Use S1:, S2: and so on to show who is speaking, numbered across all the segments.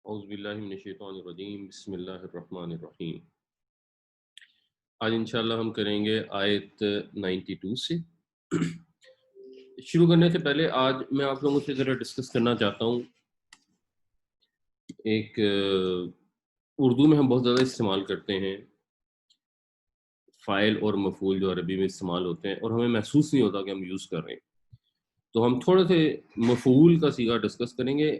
S1: اعوذ باللہ من الشیطان الرجیم بسم اللہ الرحمن الرحیم۔ آج انشاءاللہ ہم کریں گے آیت 92 سے۔ شروع کرنے سے پہلے آج میں آپ لوگوں سے ذرا ڈسکس کرنا چاہتا ہوں، ایک اردو میں ہم بہت زیادہ استعمال کرتے ہیں فاعل اور مفعول جو عربی میں استعمال ہوتے ہیں، اور ہمیں محسوس نہیں ہوتا کہ ہم یوز کر رہے ہیں۔ تو ہم تھوڑے سے مفعول کا صیغہ ڈسکس کریں گے،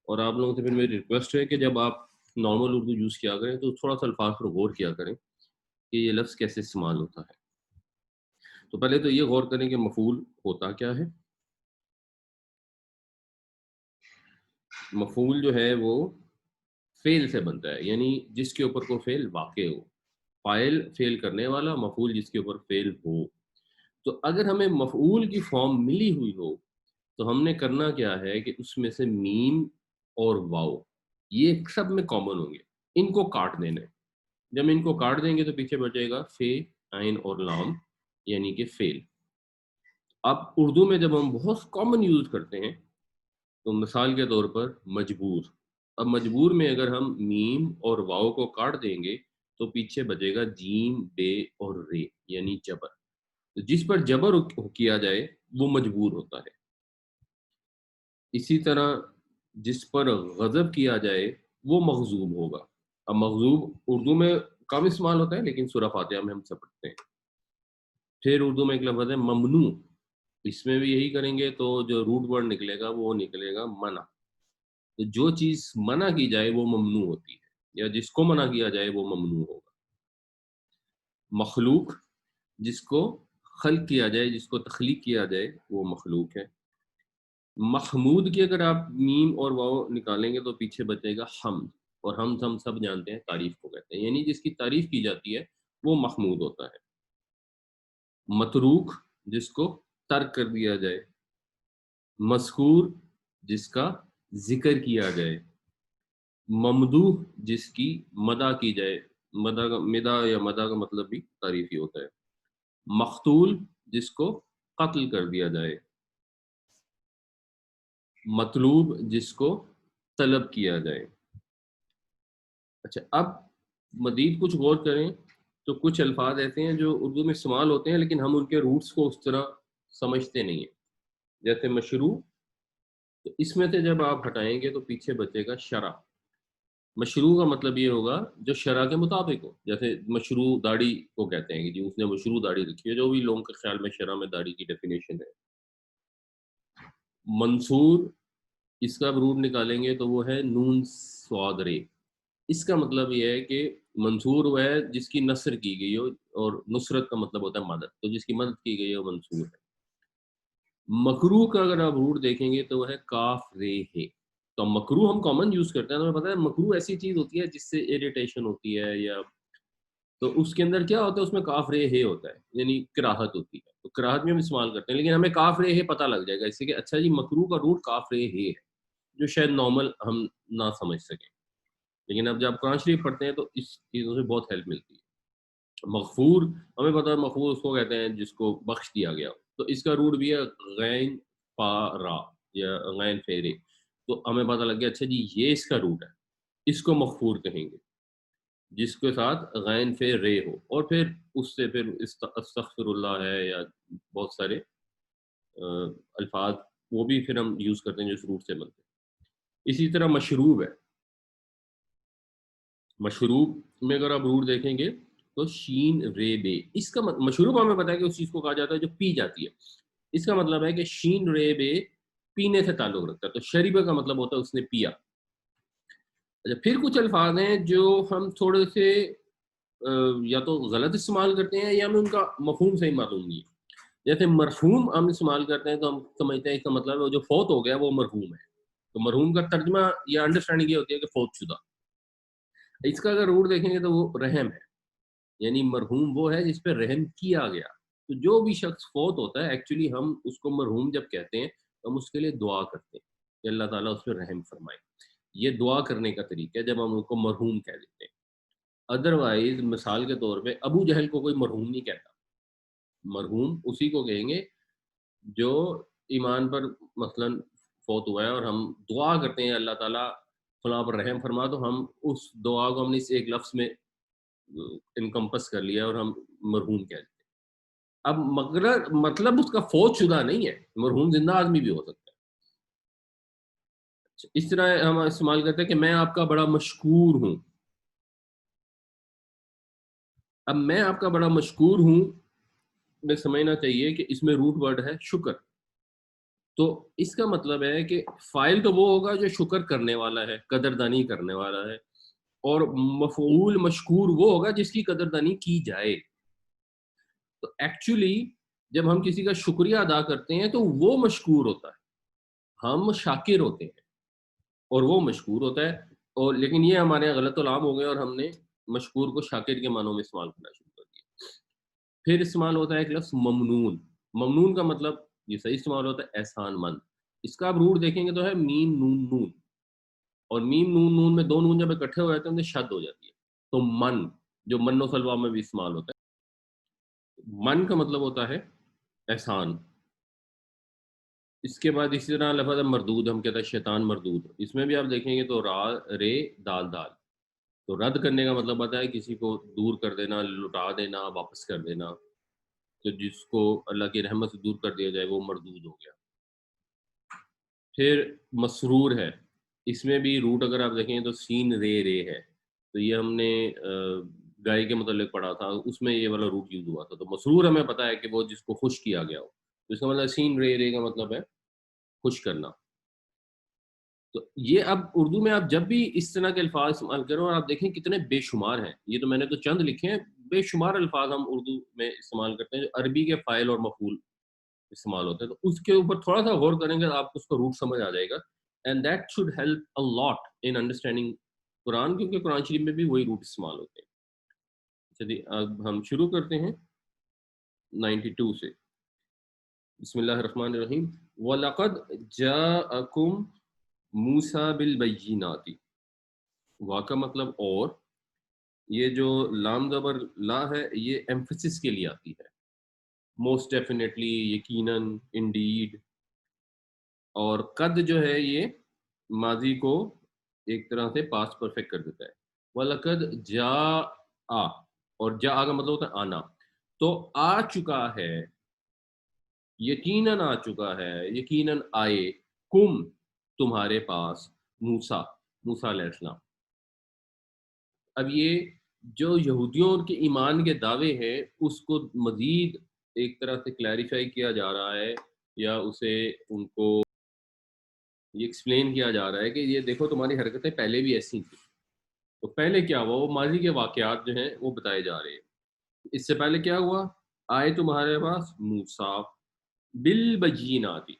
S1: اور آپ لوگوں سے پھر میری ریکویسٹ ہے کہ جب آپ نارمل اردو یوز کیا کریں تو تھوڑا سا الفاظ پر غور کیا کریں کہ یہ لفظ کیسے استعمال ہوتا ہے۔ تو پہلے تو یہ غور کریں کہ مفعول ہوتا کیا ہے۔ مفعول جو ہے وہ فعل سے بنتا ہے، یعنی جس کے اوپر کوئی فعل واقع ہو۔ فاعل فعل کرنے والا، مفعول جس کے اوپر فعل ہو۔ تو اگر ہمیں مفعول کی فارم ملی ہوئی ہو تو ہم نے کرنا کیا ہے کہ اس میں سے میم اور واو یہ سب میں کامن ہوں گے، ان کو کاٹ دینا ہے۔ جب ان کو کاٹ دیں گے تو پیچھے بچے گا فے، عین اور لام، یعنی کہ فعل۔ اب اردو میں جب ہم بہت کامن یوز کرتے ہیں تو مثال کے طور پر مجبور۔ اب مجبور میں اگر ہم میم اور واو کو کاٹ دیں گے تو پیچھے بچے گا جیم، بے اور رے، یعنی جبر۔ تو جس پر جبر کیا جائے وہ مجبور ہوتا ہے۔ اسی طرح جس پر غضب کیا جائے وہ مغضوب ہوگا۔ اب مغضوب اردو میں کم استعمال ہوتا ہے لیکن سورہ فاتحہ میں ہم سب پڑھتے ہیں۔ پھر اردو میں ایک لفظ ہے ممنوع، اس میں بھی یہی کریں گے تو جو روٹ ورڈ نکلے گا وہ نکلے گا منع۔ تو جو چیز منع کی جائے وہ ممنوع ہوتی ہے، یا جس کو منع کیا جائے وہ ممنوع ہوگا۔ مخلوق، جس کو خلق کیا جائے، جس کو تخلیق کیا جائے وہ مخلوق ہے۔ محمود کی اگر آپ میم اور واو نکالیں گے تو پیچھے بچے گا حمد، اور حمد ہم سب جانتے ہیں تعریف کو کہتے ہیں، یعنی جس کی تعریف کی جاتی ہے وہ محمود ہوتا ہے۔ متروک، جس کو ترک کر دیا جائے۔ مذکور، جس کا ذکر کیا جائے۔ ممدوح، جس کی مدح کی جائے۔ مدح یا مدح کا مطلب بھی تعریف ہی ہوتا ہے۔ مقتول، جس کو قتل کر دیا جائے۔ مطلوب، جس کو طلب کیا جائے۔ اچھا، اب مزید کچھ غور کریں تو کچھ الفاظ ایسے ہیں جو اردو میں استعمال ہوتے ہیں لیکن ہم ان کے روٹس کو اس طرح سمجھتے نہیں ہیں، جیسے مشروع۔ تو اس میں سے جب آپ ہٹائیں گے تو پیچھے بچے گا شرع۔ مشروع کا مطلب یہ ہوگا جو شرع کے مطابق ہو، جیسے مشروع داڑھی کو کہتے ہیں کہ جی اس نے مشروع داڑھی رکھی ہے، جو بھی لوگوں کے خیال میں شرع میں داڑھی کی ڈیفینیشن ہے۔ منصور، اس کا روٹ نکالیں گے تو وہ ہے نون صاد رے۔ اس کا مطلب یہ ہے کہ منصور وہ ہے جس کی نصر کی گئی ہو، اور نصرت کا مطلب ہوتا ہے مدد، تو جس کی مدد کی گئی ہے وہ منصور ہے۔ مکروہ کا اگر آپ روٹ دیکھیں گے تو وہ ہے کاف رے ہے۔ تو مکروہ ہم کامن یوز کرتے ہیں، تو ہمیں پتہ ہے مکروہ ایسی چیز ہوتی ہے جس سے اریٹیشن ہوتی ہے، یا تو اس کے اندر کیا ہوتا ہے، اس میں کاف رے ہے ہوتا ہے، یعنی کراہت ہوتی ہے، تو کراہت میں ہم استعمال کرتے ہیں، لیکن ہمیں کاف رے ہے پتہ لگ جائے گا اس سے کہ اچھا جی مکروہ کا روٹ کاف رے ہے، جو شاید نارمل ہم نہ سمجھ سکیں، لیکن اب جب قرآن شریف پڑھتے ہیں تو اس چیزوں سے بہت ہیلپ ملتی ہے۔ مغفور، ہمیں پتہ ہے مغفور اس کو کہتے ہیں جس کو بخش دیا گیا، تو اس کا روٹ بھی ہے غین فا را، یا غین فیرے، تو ہمیں پتہ لگ گیا اچھا جی یہ اس کا روٹ ہے، اس کو مغفور کہیں گے جس کے ساتھ غین فے رے ہو، اور پھر اس سے پھر استغفر اللہ ہے، یا بہت سارے الفاظ وہ بھی پھر ہم یوز کرتے ہیں جو اس روٹ سے بنتے ہیں۔ اسی طرح مشروب ہے۔ مشروب میں اگر آپ روٹ دیکھیں گے تو شین رے بے، اس کا مشروب ہمیں پتا ہے کہ اس چیز کو کہا جاتا ہے جو پی جاتی ہے، اس کا مطلب ہے کہ شین رے بے پینے سے تعلق رکھتا ہے، تو شریبہ کا مطلب ہوتا ہے اس نے پیا۔ اچھا، پھر کچھ الفاظ ہیں جو ہم تھوڑے سے یا تو غلط استعمال کرتے ہیں یا ہمیں ان کا مفہوم صحیح معلوم نہیں ہے۔ جیسے مرحوم ہم استعمال کرتے ہیں تو ہم سمجھتے ہیں اس کا مطلب ہے وہ جو فوت ہو گیا وہ مرحوم ہے، تو مرحوم کا ترجمہ یا انڈرسٹینڈنگ یہ ہوتی ہے کہ فوت شدہ۔ اس کا اگر روٹ دیکھیں گے تو وہ رحم ہے، یعنی مرحوم وہ ہے جس پہ رحم کیا گیا۔ تو جو بھی شخص فوت ہوتا ہے ایکچولی ہم اس کو مرحوم جب کہتے ہیں تو ہم اس کے لیے دعا کرتے ہیں کہ اللہ تعالیٰ اس پہ رحم فرمائے، یہ دعا کرنے کا طریقہ ہے جب ہم اس کو مرحوم کہہ دیتے ہیں۔ ادروائز مثال کے طور پہ ابو جہل کو کوئی مرحوم نہیں کہتا، مرحوم اسی کو کہیں گے جو ایمان پر مثلا فوت ہوا ہے، اور ہم دعا کرتے ہیں اللہ تعالیٰ فلاں پر رحم فرما، تو ہم اس دعا کو ہم نے اس ایک لفظ میں انکمپس کر لیا اور ہم مرحوم کہہ دیتے ہیں۔ اب مگر مطلب اس کا فوت شدہ نہیں ہے، مرحوم زندہ آدمی بھی ہو سکتا ہے۔ اس طرح ہم استعمال کرتے ہیں کہ میں آپ کا بڑا مشکور ہوں۔ اب میں آپ کا بڑا مشکور ہوں میں سمجھنا چاہیے کہ اس میں روٹ ورڈ ہے شکر، تو اس کا مطلب ہے کہ فائل تو وہ ہوگا جو شکر کرنے والا ہے، قدردانی کرنے والا ہے، اور مفعول مشکور وہ ہوگا جس کی قدردانی کی جائے۔ تو ایکچولی جب ہم کسی کا شکریہ ادا کرتے ہیں تو وہ مشکور ہوتا ہے، ہم شاکر ہوتے ہیں اور وہ مشکور ہوتا ہے۔ اور لیکن یہ ہمارے یہاں غلط العام ہو گئے اور ہم نے مشکور کو شاکر کے معنوں میں استعمال کرنا شروع کر دیا۔ پھر استعمال ہوتا ہے ایک لفظ ممنون۔ ممنون کا مطلب یہ صحیح استعمال ہوتا ہے احسان مند۔ اس کا آپ روٹ دیکھیں گے تو ہے میم نون نون، اور میم نون نون میں دو نون جب اکٹھے ہو جاتے ہیں تو شد ہو جاتی ہے۔ تو من، جو من و سلوا میں بھی استعمال ہوتا ہے، من کا مطلب ہوتا ہے احسان۔ اس کے بعد اسی طرح لفظ ہے مردود، ہم کہتے ہیں شیطان مردود، اس میں بھی آپ دیکھیں گے تو را رے دال دال، تو رد کرنے کا مطلب ہوتا ہے کسی کو دور کر دینا، لٹا دینا، واپس کر دینا۔ تو جس کو اللہ کی رحمت سے دور کر دیا جائے وہ مردود ہو گیا۔ پھر مسرور ہے، اس میں بھی روٹ اگر آپ دیکھیں تو سین رے رے ہے، تو یہ ہم نے گائے کے متعلق پڑھا تھا، اس میں یہ والا روٹ یوز ہوا تھا۔ تو مسرور ہمیں پتا ہے کہ وہ جس کو خوش کیا گیا ہو، تو اس کا مطلب سین رے رے کا مطلب ہے خوش کرنا۔ تو یہ اب اردو میں آپ جب بھی اس طرح کے الفاظ استعمال کریں، اور آپ دیکھیں کتنے بے شمار ہیں، یہ تو میں نے تو چند لکھے ہیں، بے شمار الفاظ ہم اردو میں استعمال کرتے ہیں جو عربی کے فاعل اور مفعول استعمال ہوتے ہیں، تو اس کے اوپر تھوڑا سا غور کریں گے آپ کو اس کا روٹ سمجھ آ جائے گا، and that should help a lot in understanding قرآن، کیونکہ قرآن شریف میں بھی وہی روٹ استعمال ہوتے ہیں۔ چلیے اب ہم شروع کرتے ہیں 92 سے۔ بسم اللہ الرحمن الرحیم۔ وَلَقَدْ جَاءَكُمْ مُوسَىٰ بِالْبَيِّنَاتِ، واقع مطلب اور، یہ جو لام زبر لا ہے یہ ایمفسس کے لیے آتی ہے، موسٹ ڈیفینیٹلی، یقیناً، انڈیڈ، اور قد جو ہے یہ ماضی کو ایک طرح سے پاسٹ پرفیکٹ کر دیتا ہے۔ وَلَقَدْ جَاءَ، اور جاء کا مطلب ہوتا ہے آنا، تو آ چکا ہے، یقیناً آ چکا ہے، یقیناً آئے، کم تمہارے پاس، موسیٰ، موسیٰ علیہ السلام۔ اب یہ جو یہودیوں کے ایمان کے دعوے ہیں اس کو مزید ایک طرح سے کلیریفائی کیا جا رہا ہے، یا اسے ان کو یہ ایکسپلین کیا جا رہا ہے کہ یہ دیکھو تمہاری حرکتیں پہلے بھی ایسی تھیں، تو پہلے کیا ہوا، وہ ماضی کے واقعات جو ہیں وہ بتائے جا رہے ہیں۔ اس سے پہلے کیا ہوا، آئے تمہارے پاس موسیٰ بالبینات،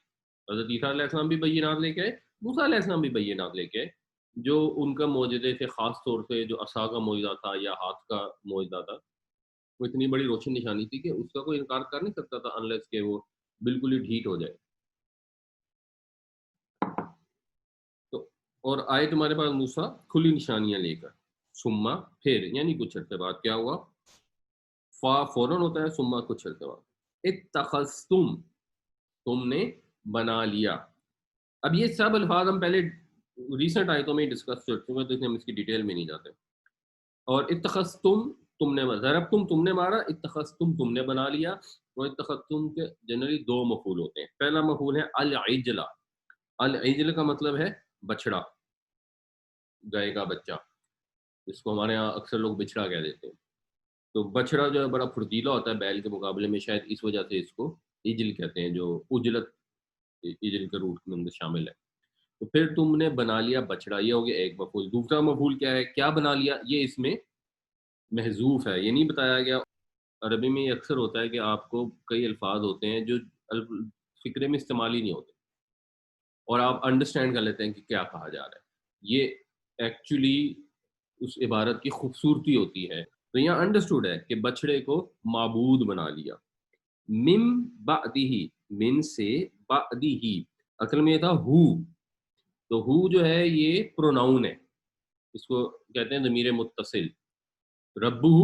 S1: حضرت عیسیٰ علیہ السلام بھی بینات لے کے آئے، موسیٰ علیہ السلام بھی بینات لے کے آئے، جو ان کا معجزے تھے، خاص طور سے جو عصا کا معجزہ تھا یا ہاتھ کا معجزہ تھا، وہ اتنی بڑی روشن نشانی تھی کہ اس کا کوئی انکار کر نہیں سکتا تھا انلیس کہ وہ بالکل ہی ڈھیٹ ہو جائے۔ تو اور آئے تمہارے پاس موسیٰ کھلی نشانیاں لے کر، ثم پھر یعنی کچھ عرصے بعد کیا ہوا، فوراً ہوتا ہے، ثم کچھ عرصے بعد، اتخذتم، تم نے بنا لیا۔ اب یہ سب الفاظ ہم پہلے ریسنٹ آیتوں میں ڈسکس کر چکے ہیں، تو اس لیے ہم اس کی ڈیٹیل میں نہیں جاتے۔ اور اتخذتم، تم نے ضربتم، تم نے مارا، اتخذتم، تم نے بنا لیا۔ اور اتخذتم کے جنرلی دو مفعول ہوتے ہیں، پہلا مفعول ہے العجلہ، العجل کا مطلب ہے بچڑا، گائے کا بچہ، جس کو ہمارے ہاں اکثر لوگ بچڑا کہہ دیتے ہیں۔ تو بچڑا جو ہے بڑا پھرتیلا ہوتا ہے بیل کے مقابلے میں، شاید اس وجہ سے اس کو اجل کہتے ہیں، جو اجلت اجل کے روٹ کے اندر شامل ہے۔ تو پھر تم نے بنا لیا بچڑا، یہ ہو گیا ایک مفعول۔ دوسرا مفعول کیا ہے، کیا بنا لیا، یہ اس میں محذوف ہے، یہ نہیں بتایا گیا۔ عربی میں یہ اکثر ہوتا ہے کہ آپ کو کئی الفاظ ہوتے ہیں جو فکرے میں استعمال ہی نہیں ہوتے، اور آپ انڈرسٹینڈ کر لیتے ہیں کہ کیا کہا جا رہا ہے۔ یہ ایکچولی اس عبارت کی خوبصورتی ہوتی ہے۔ تو یہاں انڈرسٹوڈ ہے کہ بچڑے کو معبود بنا لیا، من بعدہ، من سے، بعدہ اصل میں یہ تھا ہو، تو ہو جو ہے یہ پروناؤن ہے، اس کو کہتے ہیں ضمیر متصل، ربہ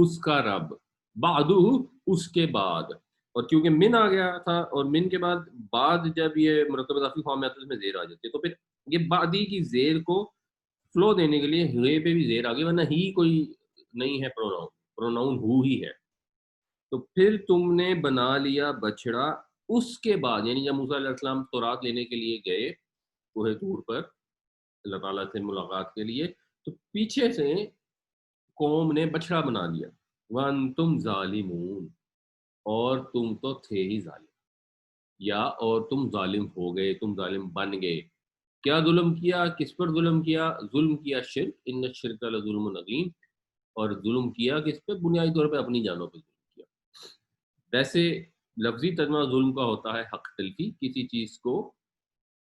S1: اس کا رب، بعدہ اس کے بعد، اور کیونکہ من آ گیا تھا اور من کے بعد جب یہ مرکب اضافی فارم میں آتا ہے اس میں زیر آ جاتی ہے، تو پھر یہ بعدی کی زیر کو فلو دینے کے لیے ہوئے پہ بھی زیر آگے، ورنہ ہی کوئی نہیں ہے پروناؤن، پروناؤن ہو ہی ہے. تو پھر تم نے بنا لیا بچڑا اس کے بعد، یعنی جب موسیٰ علیہ السلام تورات لینے کے لیے گئے کوہ طور پر اللہ تعالیٰ سے ملاقات کے لیے، تو پیچھے سے قوم نے بچڑا بنا لیا. وَأَنْتُمْ ظَالِمُونَ، اور تم تو تھے ہی ظالم، یا اور تم ظالم ہو گئے، تم ظالم بن گئے. کیا ظلم کیا؟ کس پر ظلم کیا؟ ظلم کیا شرک، ان الشرک لظلم عظیم، اور ظلم کیا کس پہ؟ بنیادی طور پہ اپنی جانوں پہ ظلم کیا. ویسے لفظی ترجمہ ظلم کا ہوتا ہے حق تلفی، کسی چیز کو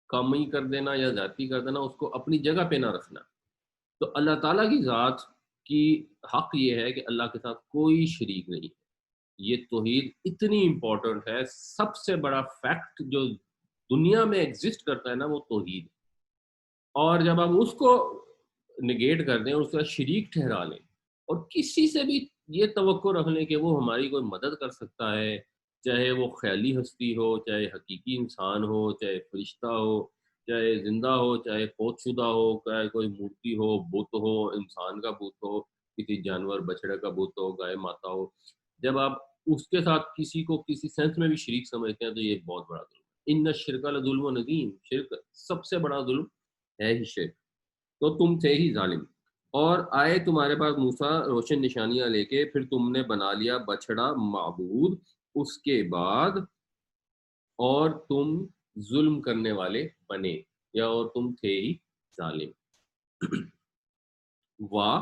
S1: کمی کر دینا یا زیادتی کر دینا، اس کو اپنی جگہ پہ نہ رکھنا. تو اللہ تعالیٰ کی ذات کی حق یہ ہے کہ اللہ کے ساتھ کوئی شریک نہیں ہے. یہ توحید اتنی امپورٹنٹ ہے، سب سے بڑا فیکٹ جو دنیا میں ایگزسٹ کرتا ہے نا وہ توحید ہے. اور جب ہم اس کو نگیٹ کر دیں اور اس کا شریک ٹھہرا لیں اور کسی سے بھی یہ توقع رکھ لیں کہ وہ ہماری کوئی مدد کر سکتا ہے، چاہے وہ خیالی ہستی ہو، چاہے حقیقی انسان ہو، چاہے فرشتہ ہو، چاہے زندہ ہو، چاہے فوت شدہ ہو، چاہے کوئی مورتی ہو، بت ہو، انسان کا بت ہو، کسی جانور بچڑے کا بت ہو، گائے ماتا ہو، جب آپ اس کے ساتھ کسی کو کسی سینس میں بھی شریک سمجھتے ہیں تو یہ بہت بڑا ظلم ہے. ان الشرک لظلم عظیم، شرک سب سے بڑا ظلم ہے ہی شرک. تو تم تھے ہی ظالم. اور آئے تمہارے پاس موسیٰ روشن نشانیاں لے کے، پھر تم نے بنا لیا بچڑا معبود اس کے بعد، اور تم ظلم کرنے والے بنے، یا اور تم تھے ہی ظالم. واہ،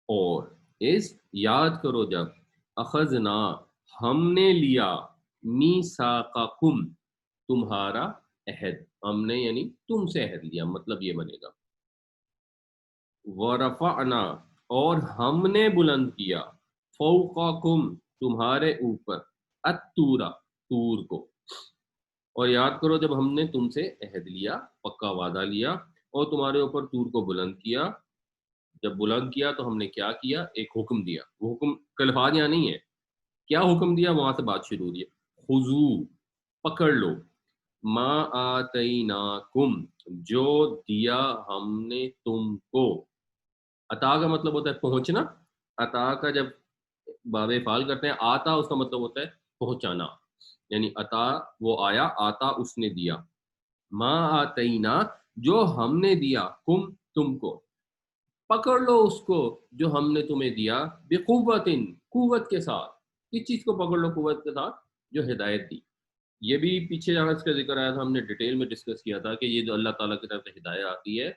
S1: اور اس یاد کرو جب اخذنا ہم نے لیا میثاقکم تمہارا عہد، ہم نے یعنی تم سے عہد لیا، مطلب یہ بنے گا ورفعنا، اور ہم نے بلند کیا فوقکم تمہارے اوپر الطور، طور کو. اور یاد کرو جب ہم نے تم سے عہد لیا، پکا وعدہ لیا، اور تمہارے اوپر طور کو بلند کیا. جب بلند کیا تو ہم نے کیا کیا؟ ایک حکم دیا. وہ حکم کلفاظ یہاں نہیں ہے، کیا حکم دیا؟ وہاں سے بات شروع ہو رہی ہے. خذو، پکڑ لو، ما آتیناکم، جو دیا ہم نے تم کو. عطا کا مطلب ہوتا ہے پہنچنا. عطا کا جب باب فعال کرتے ہیں، آتا اس کا مطلب ہوتا ہے پہنچانا، یعنی عطا وہ آیا، آتا اس نے دیا. ما آتینا، جو ہم نے دیا، کم تم کو، پکڑ لو اس کو جو ہم نے تمہیں دیا، بقوت، قوت کے ساتھ. کس چیز کو پکڑ لو؟ قوت کے ساتھ جو ہدایت دی. یہ بھی پیچھے جہاں اس کا ذکر آیا تھا، ہم نے ڈیٹیل میں ڈسکس کیا تھا کہ یہ جو اللہ تعالیٰ کی طرف سے ہدایت آتی ہے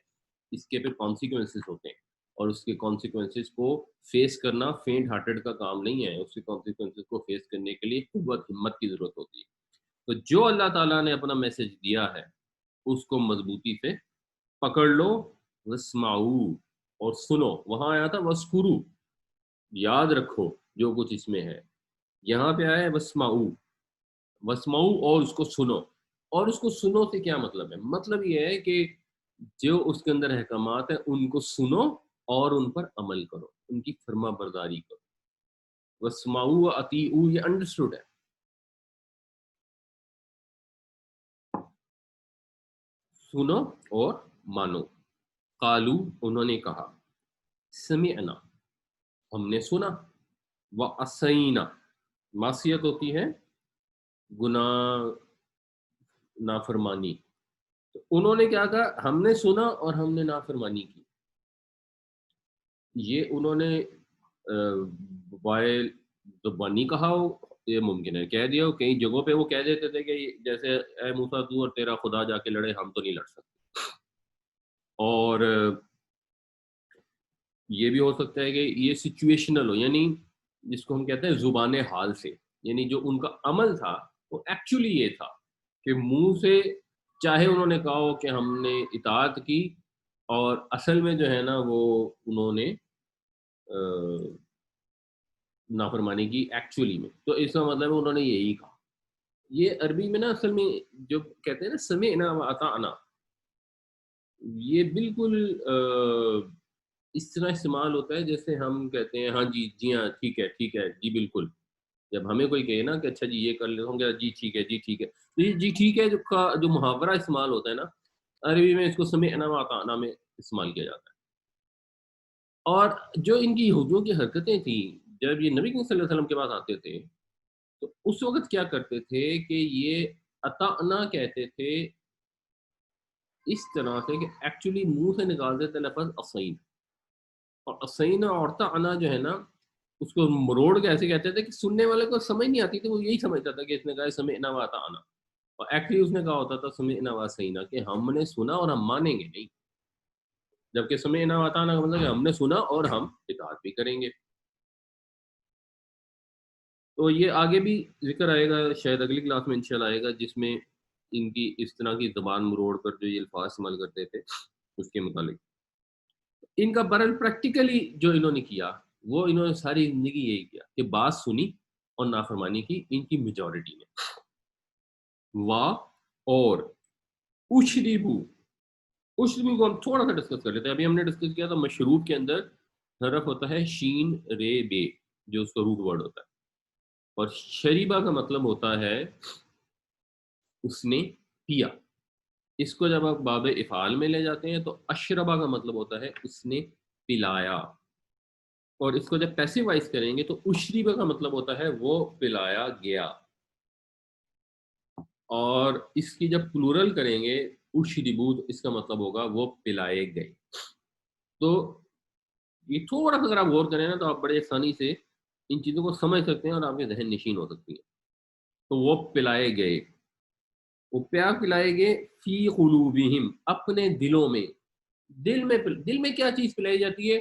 S1: اس کے پھر کانسیکوینسز ہوتے ہیں، اور اس کے کانسیکوینسز کو فیس کرنا فینٹ ہارٹیڈ کا کام نہیں ہے. اس کے کانسیکوینسز کو فیس کرنے کے لیے قوت، ہمت کی ضرورت ہوتی ہے. تو جو اللہ تعالیٰ نے اپنا میسج دیا ہے اس کو مضبوطی سے پکڑ لو. واسمعوا، اور سنو. وہاں آیا تھا واسکرو، یاد رکھو جو کچھ اس میں ہے. یہاں پہ آیا ہے واسمعوا، واسمعوا، اور اس کو سنو. اور اس کو سنو سے کیا مطلب ہے؟ مطلب یہ ہے کہ جو اس کے اندر احکامات ہیں ان کو سنو اور ان پر عمل کرو، ان کی فرما برداری کرو. واسمعوا واطیعوا، یہ انڈرسٹوڈ ہے. سنو اور مانو. قالو، انہوں نے کہا، سمعنا، ہم نے سنا، وعصینا، معصیت ہوتی ہے گناہ، نافرمانی. تو انہوں نے کیا کہا؟ ہم نے سنا اور ہم نے نافرمانی کی. یہ انہوں نے وائل زبانی کہا ہو، یہ ممکن ہے کہہ دیا ہو. کئی جگہوں پہ وہ کہہ دیتے تھے کہ جیسے اے موسیٰ تو اور تیرا خدا جا کے لڑے، ہم تو نہیں لڑ سکتے. اور یہ بھی ہو سکتا ہے کہ یہ سچویشنل ہو، یعنی جس کو ہم کہتے ہیں زبان حال سے، یعنی جو ان کا عمل تھا وہ ایکچولی یہ تھا کہ منہ سے چاہے انہوں نے کہا ہو کہ ہم نے اطاعت کی، اور اصل میں جو ہے نا وہ انہوں نے نافرمانی کی ایکچولی میں. تو اس کا مطلب انہوں نے یہی کہا. یہ عربی میں نا اصل میں جو کہتے ہیں نا سمعنا و اطعنا، یہ بالکل اس طرح استعمال ہوتا ہے جیسے ہم کہتے ہیں ہاں جی، جی ہاں ٹھیک ہے، ٹھیک ہے جی بالکل. جب ہمیں کوئی کہے نا کہ اچھا جی یہ کر لے، ہوں گے جی ٹھیک ہے، جی ٹھیک ہے. تو یہ جی ٹھیک ہے جو محاورہ استعمال ہوتا ہے نا عربی میں، اس کو سمعنا و اطعنا میں استعمال کیا جاتا ہے. اور جو ان کی یہودیوں کی حرکتیں تھیں، جب یہ نبی کریم صلی اللہ علیہ وسلم کے پاس آتے تھے تو اس وقت کیا کرتے تھے کہ یہ اطعنا کہتے تھے اس طرح سے کہ ایکچولی منہ سے نکال دیتے لفظ اسین، اور اسین اور طعنا جو ہے نا اس کو مروڑ کے ایسے کہتے تھے کہ سننے والے کو سمجھ نہیں آتی تھی، وہ یہی سمجھتا تھا کہ اس نے کہا سمعنا و اطعنا، اور ایکچولی اس نے کہا ہوتا تھا سمعنا و اسینا، کہ ہم نے سنا اور ہم مانیں گے نہیں، جبکہ سمعنا و اطعنا کا مطلب کہ ہم نے سنا اور ہم اطاعت بھی کریں گے۔ تو یہ آگے بھی ذکر آئے گا شاید اگلی کلاس میں انشاءاللہ آئے گا، جس میں ان کی اس طرح کی زبان مروڑ کر جو یہ الفاظ استعمال کرتے تھے اس کے متعلق ان کا برل پریکٹیکلی جو انہوں نے کیا، وہ انہوں نے ساری زندگی یہی کیا کہ بات سنی اور نافرمانی کی ان کی میجورٹی نے۔ وا اور اشربو، اشربو کو ہم تھوڑا سا ڈسکس کر لیتے ہیں، ابھی ہم نے ڈسکس کیا تھا مشروب کے اندر حرف ہوتا ہے شین رے بے، جو اس کا روٹ ورڈ ہوتا ہے، اور شریبہ کا مطلب ہوتا ہے اس نے پیا۔ اس کو جب آپ باب افعال میں لے جاتے ہیں تو اشربہ کا مطلب ہوتا ہے اس نے پلایا، اور اس کو جب پیسیوائز کریں گے تو اشربہ کا مطلب ہوتا ہے وہ پلایا گیا، اور اس کی جب پلورل کریں گے اشربو تو اس کا مطلب ہوگا وہ پلائے گئے۔ تو یہ تھوڑا سا اگر آپ غور کریں نا تو آپ بڑے آسانی سے ان چیزوں کو سمجھ سکتے ہیں اور آپ کے ذہن نشین ہو سکتی ہیں۔ تو وہ پلائے گئے، وہ پیار پلائے گئے فی قلوبہم اپنے دلوں میں، دل میں کیا چیز پلائی جاتی ہے؟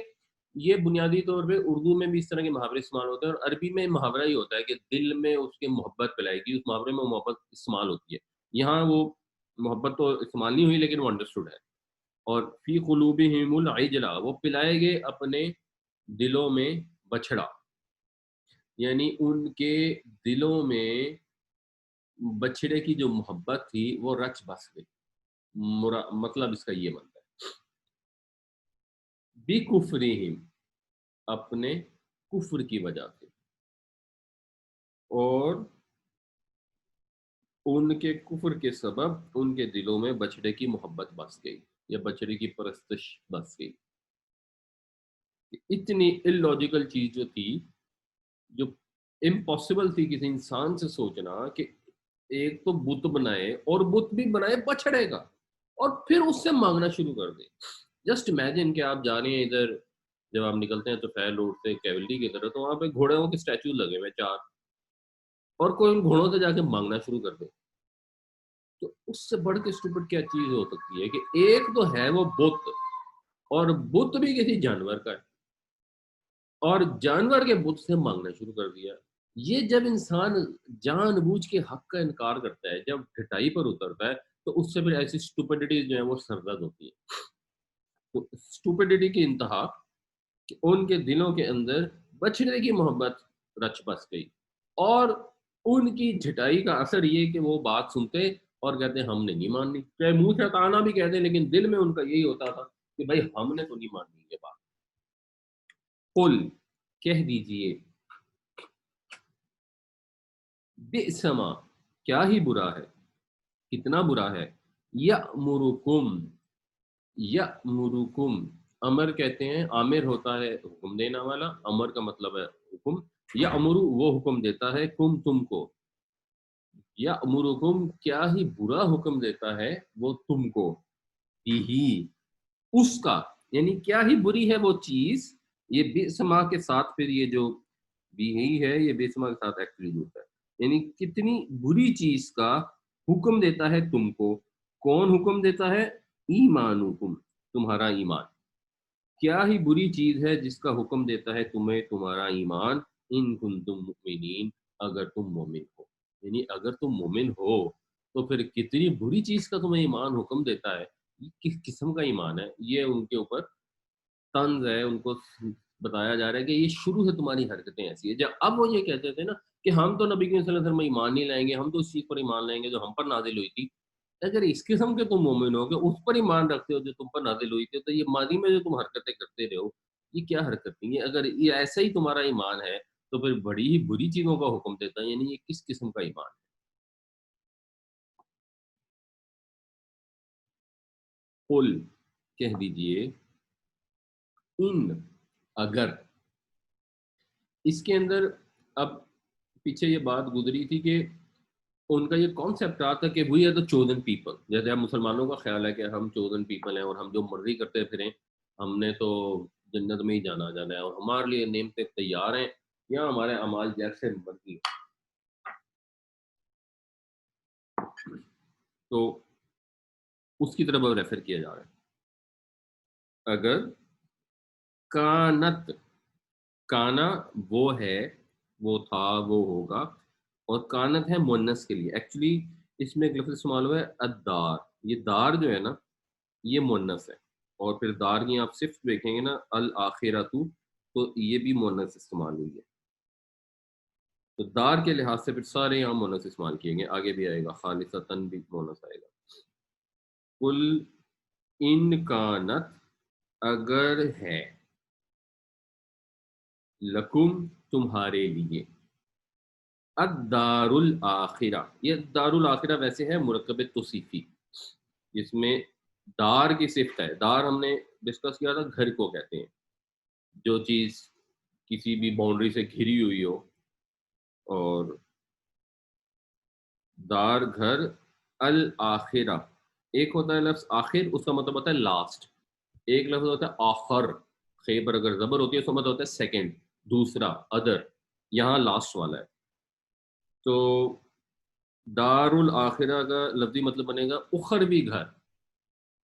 S1: یہ بنیادی طور پہ اردو میں بھی اس طرح کے محاورے استعمال ہوتے ہیں، اور عربی میں محاورہ ہی ہوتا ہے کہ دل میں اس کے محبت پلائے گی، اس محاورے میں محبت استعمال ہوتی ہے۔ یہاں وہ محبت تو استعمال نہیں ہوئی لیکن وہ انڈرسٹوڈ ہے۔ اور فی قلوبہم العجلہ، وہ پلائے گئے اپنے دلوں میں بچھڑا، یعنی ان کے دلوں میں بچڑے کی جو محبت تھی وہ رچ بس گئی، مطلب اس کا یہ بنتا ہے بِکُفْرِہِم، اپنے کفر کی وجہ سے، اور ان کے کفر کے سبب ان کے دلوں میں بچڑے کی محبت بس گئی یا بچڑے کی پرستش بس گئی۔ اتنی illogical چیز جو تھی، جو امپاسبل تھی کسی انسان سے سوچنا کہ ایک تو بت بنائے اور بت بھی بنائے بچڑے کا اور پھر اس سے مانگنا شروع کر دے۔ جسٹ امیجن کہ آپ جا رہے ہیں ادھر، جب آپ نکلتے ہیں تو فیل روڈ سے کیولٹی کی طرف، تو وہاں پہ گھوڑوں کے اسٹیچو لگے ہوئے چار، اور کوئی ان گھوڑوں سے جا کے مانگنا شروع کر دے، تو اس سے بڑھ کے اسٹوپڈ کیا چیز ہو سکتی ہے کہ ایک تو ہے وہ بت، اور بت بھی کسی جانور کا ہے، اور جانور کے بت سے مانگنا شروع کر دیا۔ یہ جب انسان جان بوجھ کے حق کا انکار کرتا ہے، جب ڈھٹائی پر اترتا ہے، تو اس سے پھر ایسی اسٹوپڈیٹیز جو ہیں وہ سرزد ہوتی ہیں۔ تو اسٹوپڈیٹی کی انتہا کہ ان کے دلوں کے اندر بچھڑے کی محبت رچ بس گئی، اور ان کی جھٹائی کا اثر یہ کہ وہ بات سنتے اور کہتے ہم نے نہیں ماننی، چاہے منہ سے تانا بھی کہتے لیکن دل میں ان کا یہی ہوتا تھا کہ بھائی ہم نے تو نہیں ماننی یہ بات۔ قل، کہہ دیجئے، بئس ما، کیا ہی برا ہے، کتنا برا ہے، یأمرکم، یأمرکم، امر کہتے ہیں، عامر ہوتا ہے حکم دینا والا، امر کا مطلب ہے حکم، یأمر وہ حکم دیتا ہے کم تم کو، یأمرکم کیا ہی برا حکم دیتا ہے وہ تم کو، ہی اس کا، یعنی کیا ہی بری ہے وہ چیز، یہ بئسما کے ساتھ پھر یہ جو بھی ہی ہے یہ بئسما کے ساتھ ایکچولی ہوتا ہے، یعنی کتنی بری چیز کا حکم دیتا ہے تم کو۔ کون حکم دیتا ہے؟ ایمانکم، تمہارا ایمان، کیا ہی بری چیز ہے جس کا حکم دیتا ہے تمہیں تمہارا ایمان، ان کنتم مؤمنین، اگر تم مومن ہو، یعنی اگر تم مومن ہو تو پھر کتنی بری چیز کا تمہیں ایمان حکم دیتا ہے، یہ کس قسم کا ایمان ہے؟ یہ ان کے اوپر طنز ہے، ان کو بتایا جا رہا ہے کہ یہ شروع سے تمہاری حرکتیں ایسی ہیں۔ جب اب وہ یہ کہتے تھے نا کہ ہم تو نبی کریم صلی اللہ علیہ وسلم ایمان نہیں لائیں گے، ہم تو اس چیز پر ایمان لائیں گے جو ہم پر نازل ہوئی تھی، اگر اس قسم کے تم مومن ہو کہ اس پر ایمان رکھتے ہو جو تم پر نازل ہوئی تھی، تو یہ ماضی میں جو تم حرکتیں کرتے رہے ہو یہ کیا حرکتیں ہیں؟ اگر یہ ایسا ہی تمہارا ایمان ہے تو پھر بڑی ہی بری چیزوں کا حکم دیتا ہے، یعنی یہ کس قسم کا ایمان ہے؟ قل، کہہ دیجئے، ان اگر اس کے اندر اب پیچھے یہ بات گزری تھی کہ ان کا یہ کانسیپٹ رہا تھا کہ we are the chosen people. جیسے ہم مسلمانوں کا خیال ہے کہ ہم چوزن پیپل ہیں اور ہم جو مرضی کرتے پھریں, ہم نے تو جنت میں ہی جانا جانا ہے اور ہمارے لیے نعمتیں تیار ہیں یا ہمارے اعمال جیسے مرضی. تو اس کی طرف ریفر کیا جا رہا ہے. اگر کانت, کانا وہ ہے, وہ تھا, وہ ہوگا, اور کانت ہے مونس کے لیے. ایکچولی اس میں ایک لفظ استعمال ہوا ہے الدار. یہ دار جو ہے نا یہ مونس ہے, اور پھر دار کی آپ صرف دیکھیں گے نا الآخرۃ, تو یہ بھی مونس استعمال ہوئی ہے. تو دار کے لحاظ سے پھر سارے یہاں مونس استعمال کیے گے. آگے بھی آئے گا خالصتاً بھی مونس آئے گا. کل ان کانت, اگر ہے, لکم تمہارے لیے, الدار الآخرہ. یہ دار الآخرہ ویسے ہے مرکب توصیفی, جس میں دار کی صفت ہے. دار ہم نے ڈسکس کیا تھا, گھر کو کہتے ہیں جو چیز کسی بھی باؤنڈری سے گھری ہوئی ہو. اور دار گھر, الآخرہ ایک ہوتا ہے لفظ آخر, اس کا مطلب ہوتا ہے لاسٹ. ایک لفظ ہوتا ہے آخر, خے پر اگر زبر ہوتی ہے اس کا مطلب ہوتا ہے سیکنڈ, دوسرا, ادر. یہاں لاسٹ والا ہے. تو دار الآخرہ کا لفظی مطلب بنے گا اخروی گھر.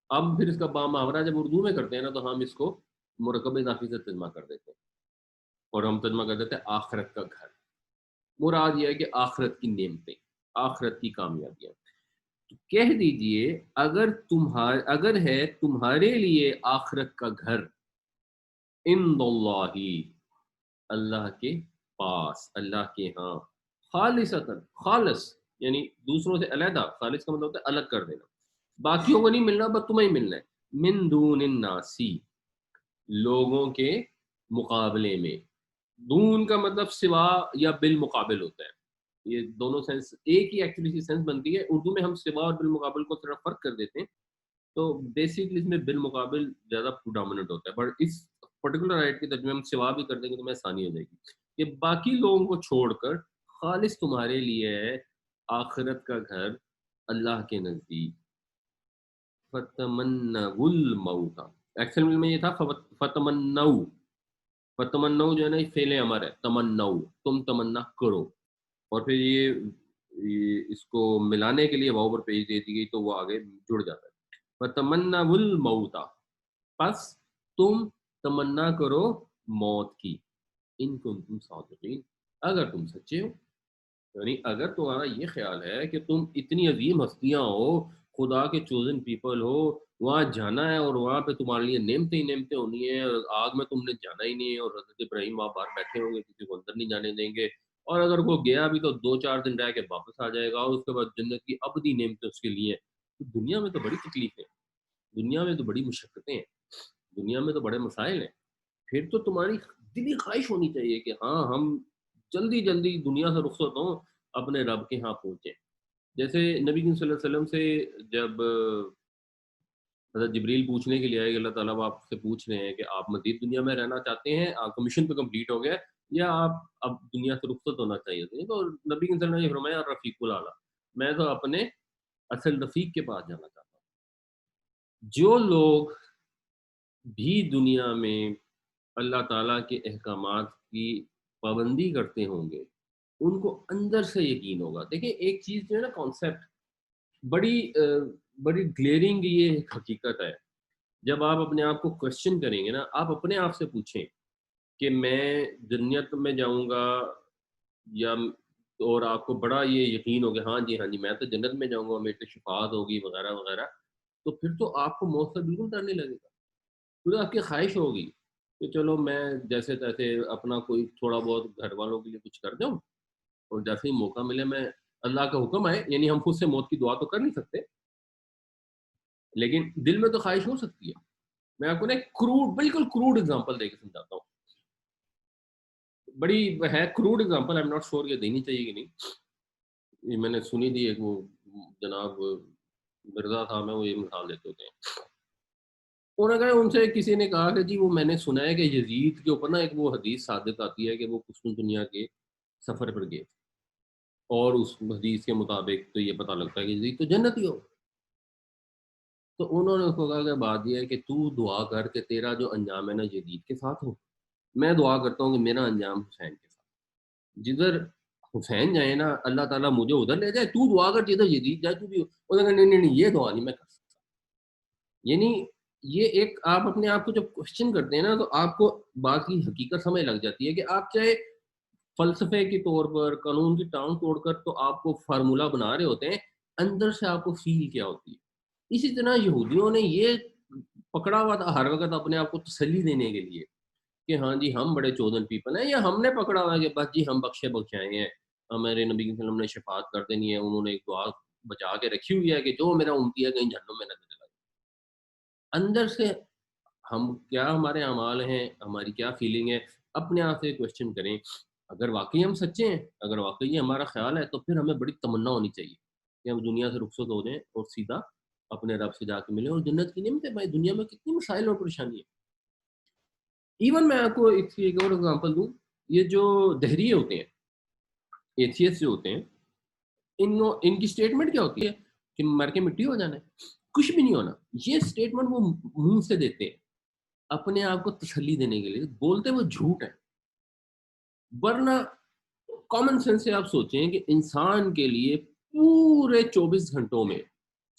S1: اب پھر اس کا با محاورہ جب اردو میں کرتے ہیں نا تو ہم اس کو مرکب اضافی سے ترجمہ کر دیتے ہیں, اور ہم ترجمہ کر دیتے ہیں آخرت کا گھر. مراد یہ ہے کہ آخرت کی نعمتیں, آخرت کی کامیابیاں. تو کہہ دیجئے اگر ہے تمہارے لیے آخرت کا گھر, عند اللہ, اللہ کے پاس, اللہ کے ہاں, خالصتاً, خالص یعنی دوسروں سے علیحدہ, خالص کا مطلب ہوتا ہے الگ کر دینا, باقیوں کو نہیں ملنا بس تمہیں ہی ملنا ہے. من دون الناسی, لوگوں کے مقابلے میں. دون کا مطلب سوا یا بالمقابل ہوتا ہے. یہ دونوں سینس ایک ہی ایکچولی سینس بنتی ہے. اردو میں ہم سوا اور بالمقابل کو تھوڑا فرق کر دیتے ہیں, تو بیسکلی اس میں بالمقابل زیادہ پروڈامنٹ ہوتا ہے. بٹ اس پرٹیکولر آیت کے ترجمے ہم سوا بھی کر دیں گے تو میں آسانی ہو جائے گی. کہ باقی لوگوں کو چھوڑ کر خالص تمہارے لیے ہے آخرت کا گھر اللہ کے نزدیک. فتمنوا الموت, ایکچوئل میں یہ تھا فتمنوا. فتمنوا جو ہے نا یہ فعل امر ہے, تمنوا, تم تمنا کرو. اور پھر یہ اس کو ملانے کے لیے واؤ پر پیش دے دی گئی تو وہ آگے جڑ جاتا ہے. فتمنوا الموت, پس تم تمنا کرو موت کی, ان کنتم صادقین, اگر تم سچے ہو. یعنی اگر تمہارا یہ خیال ہے کہ تم اتنی عظیم ہستیاں ہو, خدا کے چوزن پیپل ہو, وہاں جانا ہے اور وہاں پہ تمہارے لیے نعمتیں ہی نعمتیں ہونی ہیں, اور آگ میں تم نے جانا ہی نہیں ہے, اور حضرت ابراہیم وہاں باہر بیٹھے ہوں گے, کسی کو اندر نہیں جانے دیں گے, اور اگر وہ گیا بھی تو 2-4 دن رہ کے واپس آ جائے گا, اور اس کے بعد جنت کی ابدی نعمتیں اس کے لیے. تو دنیا میں تو بڑی تکلیفیں, دنیا میں تو بڑی مشقتیں ہیں, دنیا میں تو بڑے مسائل ہیں. پھر تو تمہاری دلی خواہش ہونی چاہیے کہ ہاں ہم جلدی جلدی دنیا سے رخصت ہوں, اپنے رب کے ہاں پہنچیں. جیسے نبی صلی اللہ علیہ وسلم سے جب حضرت جبریل پوچھنے کے لیے آئے کہ اللہ تعالیٰ آپ سے پوچھ رہے ہیں کہ آپ مزید دنیا میں رہنا چاہتے ہیں, آپ کا مشن تو کمپلیٹ ہو گیا, یا آپ اب دنیا سے رخصت ہونا چاہیے تھے. تو نبی صلی اللہ علیہ وسلم نے فرمایا رفیق الاعلیٰ, میں تو اپنے اصل رفیق کے پاس جانا چاہتا ہوں. جو لوگ بھی دنیا میں اللہ تعالیٰ کے احکامات کی پابندی کرتے ہوں گے, ان کو اندر سے یقین ہوگا. دیکھیں ایک چیز جو ہے نا کانسیپٹ بڑی گلیئرنگ یہ ایک حقیقت ہے. جب آپ اپنے آپ کو کوشچن کریں گے نا, آپ اپنے آپ سے پوچھیں کہ میں جنت میں جاؤں گا, یا اور آپ کو بڑا یہ یقین ہو گیا ہاں جی میں تو جنت میں جاؤں گا, میرے تو شفاعت ہوگی وغیرہ وغیرہ, تو پھر تو آپ کو موت سے بالکل ڈر نہیں لگے گا. پھر آپ کی خواہش ہوگی کہ چلو میں جیسے تیسے اپنا کوئی تھوڑا بہت گھر والوں کے لیے کچھ کر دوں, اور جیسے ہی موقع ملے میں اللہ کا حکم آئے, یعنی ہم خود سے موت کی دعا تو کر نہیں سکتے, لیکن دل میں تو خواہش ہو سکتی ہے. میں آپ کو نا بالکل کروڈ اگزامپل دے کے سمجھاتا ہوں. بڑی ہے crude example, I am not sure یہ دینی چاہیے کہ نہیں, یہ میں نے سنی تھی. ایک وہ جناب مرزا تھا, میں وہ یہ مثال دیتے ہوتے ہیں. انہوں نے کہا ان سے کسی نے کہا کہ جی وہ میں نے سنا ہے کہ یزید کے اوپر نا ایک وہ حدیث صادق آتی ہے کہ وہ کسم دنیا کے سفر پر گئے تھے، اور اس حدیث کے مطابق تو یہ پتہ لگتا ہے کہ یزید تو جنتی ہو۔ تو انہوں نے اس کو کہا کہ بات یہ ہے کہ تو دعا کر کہ تیرا جو انجام ہے نا یزید کے ساتھ ہو، میں دعا کرتا ہوں کہ میرا انجام حسین کے ساتھ، جدھر حسین جائے نا اللہ تعالیٰ مجھے ادھر لے جائے، تو دعا کر جدھر یزید جائے تو بھی ہو۔ انہوں نے کہا نہیں نہیں نہیں، یہ دعا نہیں میں کر سکتا۔ یعنی یہ ایک آپ اپنے آپ کو جب کوشچن کرتے ہیں نا تو آپ کو بات کی حقیقت سمجھ لگ جاتی ہے کہ آپ چاہے فلسفے کے طور پر قانون کی ٹانگ توڑ کر تو آپ کو فارمولا بنا رہے ہوتے ہیں، اندر سے آپ کو فیل کیا ہوتی ہے۔ اسی طرح یہودیوں نے یہ پکڑا ہوا تھا ہر وقت اپنے آپ کو تسلی دینے کے لیے کہ ہاں جی ہم بڑے چودن پیپل ہیں، یا ہم نے پکڑا ہوا ہے کہ بس جی ہم بخشے بخشائے ہیں، ہمارے نبی صلی اللہ علیہ وسلم نے شفاعت کر دینی ہے، انہوں نے ایک دعا بچا کے رکھی ہوئی ہے کہ جو میرا امتی ہے کہیں جہنم میں نہ چلا جائے۔ اندر سے ہم کیا ہمارے اعمال ہیں، ہماری کیا فیلنگ ہے، اپنے آپ سے کوشچن کریں۔ اگر واقعی ہم سچے ہیں، اگر واقعی یہ ہمارا خیال ہے، تو پھر ہمیں بڑی تمنا ہونی چاہیے کہ ہم دنیا سے رخصت ہو جائیں اور سیدھا اپنے رب سے جا کے ملیں اور جنت کی نعمتیں پائیں۔ دنیا میں کتنی مسائل اور پریشانی ہے۔ ایون میں آپ کو ایک اور اگزامپل دوں، یہ جو دہریے ہوتے ہیں، ایتھیسٹ جو ہوتے ہیں، ان کی اسٹیٹمنٹ کیا ہوتی ہے کہ مر کے مٹی ہو جانا ہے، کچھ بھی نہیں ہونا۔ یہ اسٹیٹمنٹ وہ منہ سے دیتے ہیں اپنے آپ کو تسلی دینے کے لیے، بولتے وہ جھوٹ ہے۔ ورنہ کامن سینس سے آپ سوچیں کہ انسان کے لیے پورے 24 گھنٹوں میں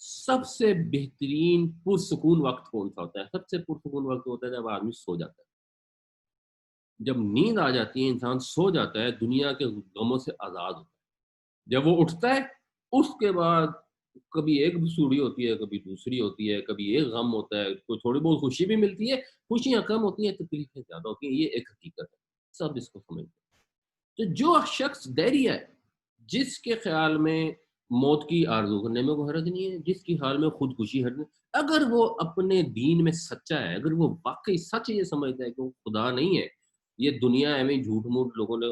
S1: سب سے بہترین پرسکون وقت کون سا ہوتا ہے؟ سب سے پرسکون وقت ہوتا ہے جب آدمی سو جاتا ہے، جب نیند آ جاتی ہے، انسان سو جاتا ہے، دنیا کے غموں سے آزاد ہوتا ہے۔ جب وہ اٹھتا ہے، اس کے بعد کبھی ایک سوڑی ہوتی ہے، کبھی دوسری ہوتی ہے، کبھی ایک غم ہوتا ہے، کوئی تھوڑی بہت خوشی بھی ملتی ہے، خوشیاں کم ہوتی ہیں، تکلیفیں زیادہ ہوتی ہیں۔ یہ ایک حقیقت ہے، سب اس کو سمجھتے ہیں۔ تو جو شخص دہری ہے، جس کے خیال میں موت کی آرزو کرنے میں کوئی حرج نہیں ہے، جس کی حال میں خودکشی حرج نہیں، اگر وہ اپنے دین میں سچا ہے، اگر وہ واقعی سچ یہ سمجھتا ہے کہ وہ خدا نہیں ہے، یہ دنیا میں جھوٹ موٹ لوگوں نے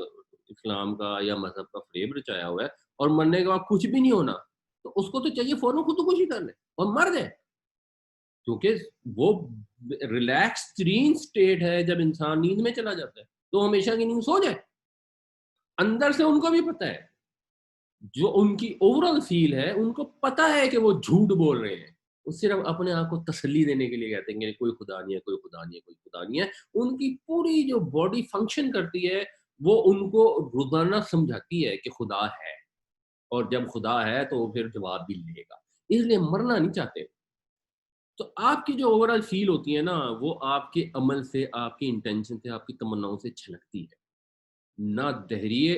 S1: اسلام کا یا مذہب کا فریب رچایا ہوا ہے، اور مرنے کے بعد کچھ بھی نہیں ہونا، تو اس کو تو چاہیے فوراً خودکشی کر لے اور مر جائے، کیونکہ وہ ریلیکس ترین سٹیٹ ہے جب انسان نیند میں چلا جاتا ہے، تو ہمیشہ کی نیند سو جائے۔ اندر سے ان کو بھی پتہ ہے، جو ان کی اوورال فیل ہے، ان کو پتہ ہے کہ وہ جھوٹ بول رہے ہیں، وہ صرف اپنے آپ کو تسلی دینے کے لیے کہتے ہیں کہ کوئی خدا نہیں ہے، کوئی خدا نہیں ہے، کوئی خدا نہیں ہے۔ ان کی پوری جو باڈی فنکشن کرتی ہے، وہ ان کو روزانہ سمجھاتی ہے کہ خدا ہے، اور جب خدا ہے تو وہ پھر جواب بھی لے گا، اس لیے مرنا نہیں چاہتے۔ تو آپ کی جو اوورال فیل ہوتی ہے نا، وہ آپ کے عمل سے، آپ کی انٹینشن سے، آپ کی تمناؤں سے چھلکتی ہے۔ نہ دہریے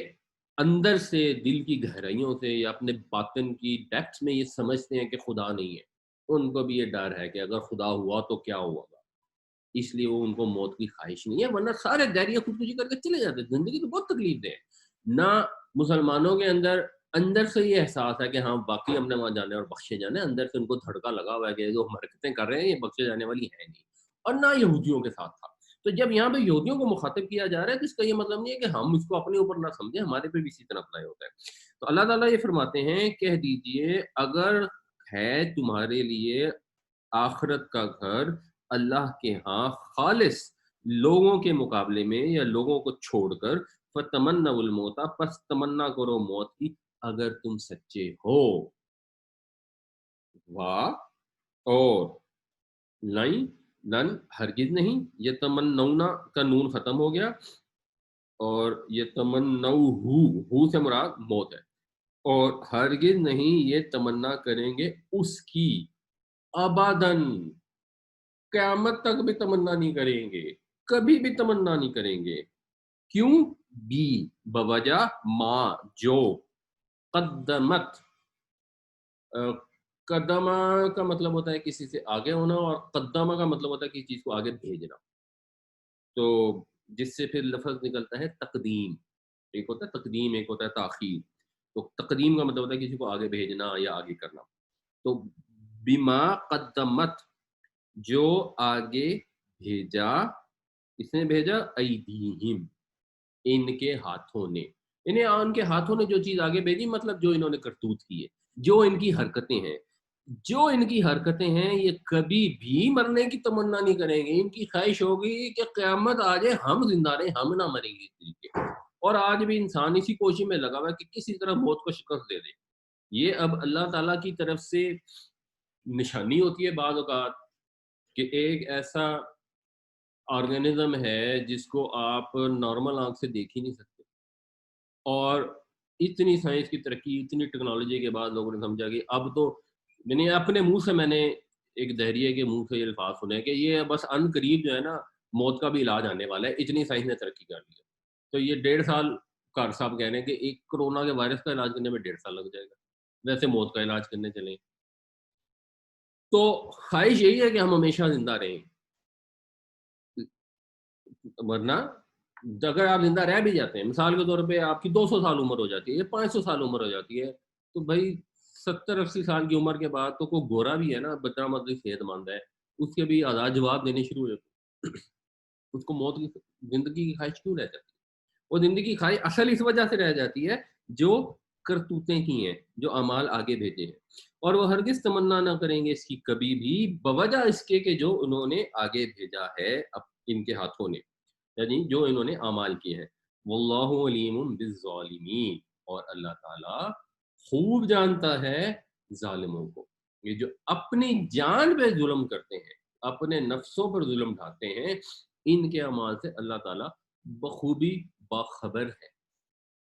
S1: اندر سے دل کی گہرائیوں سے یا اپنے باطن کی ڈیپتھ میں یہ سمجھتے ہیں کہ خدا نہیں ہے، ان کو بھی یہ ڈر ہے کہ اگر خدا ہوا تو کیا ہوا گا، اس لیے وہ ان کو موت کی خواہش نہیں ہے، ورنہ سارے دہریے خودکشی کر کے چلے جاتے ہیں۔ زندگی تو بہت تکلیف دہ ہے۔ نہ مسلمانوں کے اندر اندر سے یہ احساس ہے کہ ہاں باقی ہم نے وہاں جانا ہے اور بخشے جانا ہے، اندر سے ان کو دھڑکا لگا ہوا ہے کہ جو ہم حرکتیں کر رہے ہیں یہ بخشے جانے والی ہے نہیں، اور نہ یہودیوں کے ساتھ تھا۔ تو جب یہاں پہ یہودیوں کو مخاطب کیا جا رہا ہے تو اس کا یہ مطلب نہیں ہے کہ ہم اس کو اپنے اوپر نہ سمجھیں، ہمارے پہ بھی اسی طرح اپلائی ہوتا ہے۔ تو اللہ تعالیٰ یہ فرماتے ہیں، کہہ دیجئے اگر ہے تمہارے لیے آخرت کا گھر اللہ کے ہاں خالص لوگوں کے مقابلے میں یا لوگوں کو چھوڑ کر، فتمنوا الموت، پس تمنا کرو موت کی اگر تم سچے ہو۔ واہ، اور لائن لن، ہرگز نہیں، یہ تمنونا کا نون ختم ہو گیا، اور یہ تمنو ہو سے مراد موت ہے، اور ہرگز نہیں یہ تمنا کریں گے اس کی، ابداً، قیامت تک بھی تمنا نہیں کریں گے، کبھی بھی تمنا نہیں کریں گے۔ کیوں؟ بھی، بوجہ ما، جو قدمت، قدمہ کا مطلب ہوتا ہے کسی سے آگے ہونا، اور قدمہ کا مطلب ہوتا ہے کسی چیز کو آگے بھیجنا، تو جس سے پھر لفظ نکلتا ہے تقدیم۔ ایک ہوتا ہے تقدیم، ایک ہوتا ہے تاخیر۔ تو تقدیم کا مطلب ہوتا ہے کسی کو آگے بھیجنا یا آگے کرنا۔ تو بما قدمت، جو آگے بھیجا، اس نے بھیجا ایدیہم، ان کے ہاتھوں نے، انہیں ان کے ہاتھوں نے جو چیز آگے بھیجی، مطلب جو انہوں نے کرتوت کی ہے، جو ان کی حرکتیں ہیں، جو ان کی حرکتیں ہیں یہ کبھی بھی مرنے کی تمنا نہیں کریں گے. ان کی خواہش ہوگی کہ قیامت آ جائے ہم زندہ رہیں, ہم نہ مریں گے اس طریقے. اور آج بھی انسان اسی کوشش میں لگا ہوا ہے کہ کسی طرح موت کو شکست دے دے. یہ اب اللہ تعالیٰ کی طرف سے نشانی ہوتی ہے بعض اوقات کہ ایک ایسا آرگنزم ہے جس کو آپ نارمل آنکھ سے دیکھ ہی نہیں سکتے, اور اتنی سائنس کی ترقی, اتنی ٹیکنالوجی کے بعد لوگوں نے سمجھا کہ اب تو, یعنی اپنے منہ سے میں نے ایک دہریے کے منہ سے یہ الفاظ سنے کہ یہ بس ان قریب جو ہے نا موت کا بھی علاج آنے والا ہے, اتنی سائنس نے ترقی کر لی ہے. تو یہ 1.5 سال کار صاحب کہہ رہے ہیں کہ ایک کرونا کے وائرس کا علاج کرنے میں 1.5 سال لگ جائے گا, ویسے موت کا علاج کرنے چلیں. تو خواہش یہی ہے کہ ہم ہمیشہ زندہ رہیں, ورنہ اگر آپ زندہ رہ بھی جاتے ہیں, مثال کے طور پہ آپ کی 200 سال عمر ہو جاتی ہے یا 500 سال عمر ہو جاتی ہے, تو بھائی 70-80 سال کی عمر کے بعد تو کوئی گورا بھی ہے نا, بچہ مطلب صحت مند ہے, اس کے بھی آزاد جواب دینے شروع ہو جاتے ہیں. اس کو موت کی, زندگی کی خواہش کیوں رہ جاتی ہے؟ وہ زندگی کی خواہش اصل اس وجہ سے رہ جاتی ہے جو کرتوتیں کی ہیں, جو اعمال آگے بھیجے ہیں, اور وہ ہرگز تمنا نہ کریں گے اس کی کبھی بھی, بوجہ اس کے کہ جو انہوں نے آگے بھیجا ہے ان کے ہاتھوں نے, یعنی جو انہوں نے اعمال کیے ہیں. واللہ علیم بالظالمین, اور اللہ تعالی خوب جانتا ہے ظالموں کو. یہ جو اپنی جان پہ ظلم کرتے ہیں, اپنے نفسوں پر ظلم ڈھاتے ہیں, ان کے اعمال سے اللہ تعالی بخوبی باخبر ہے.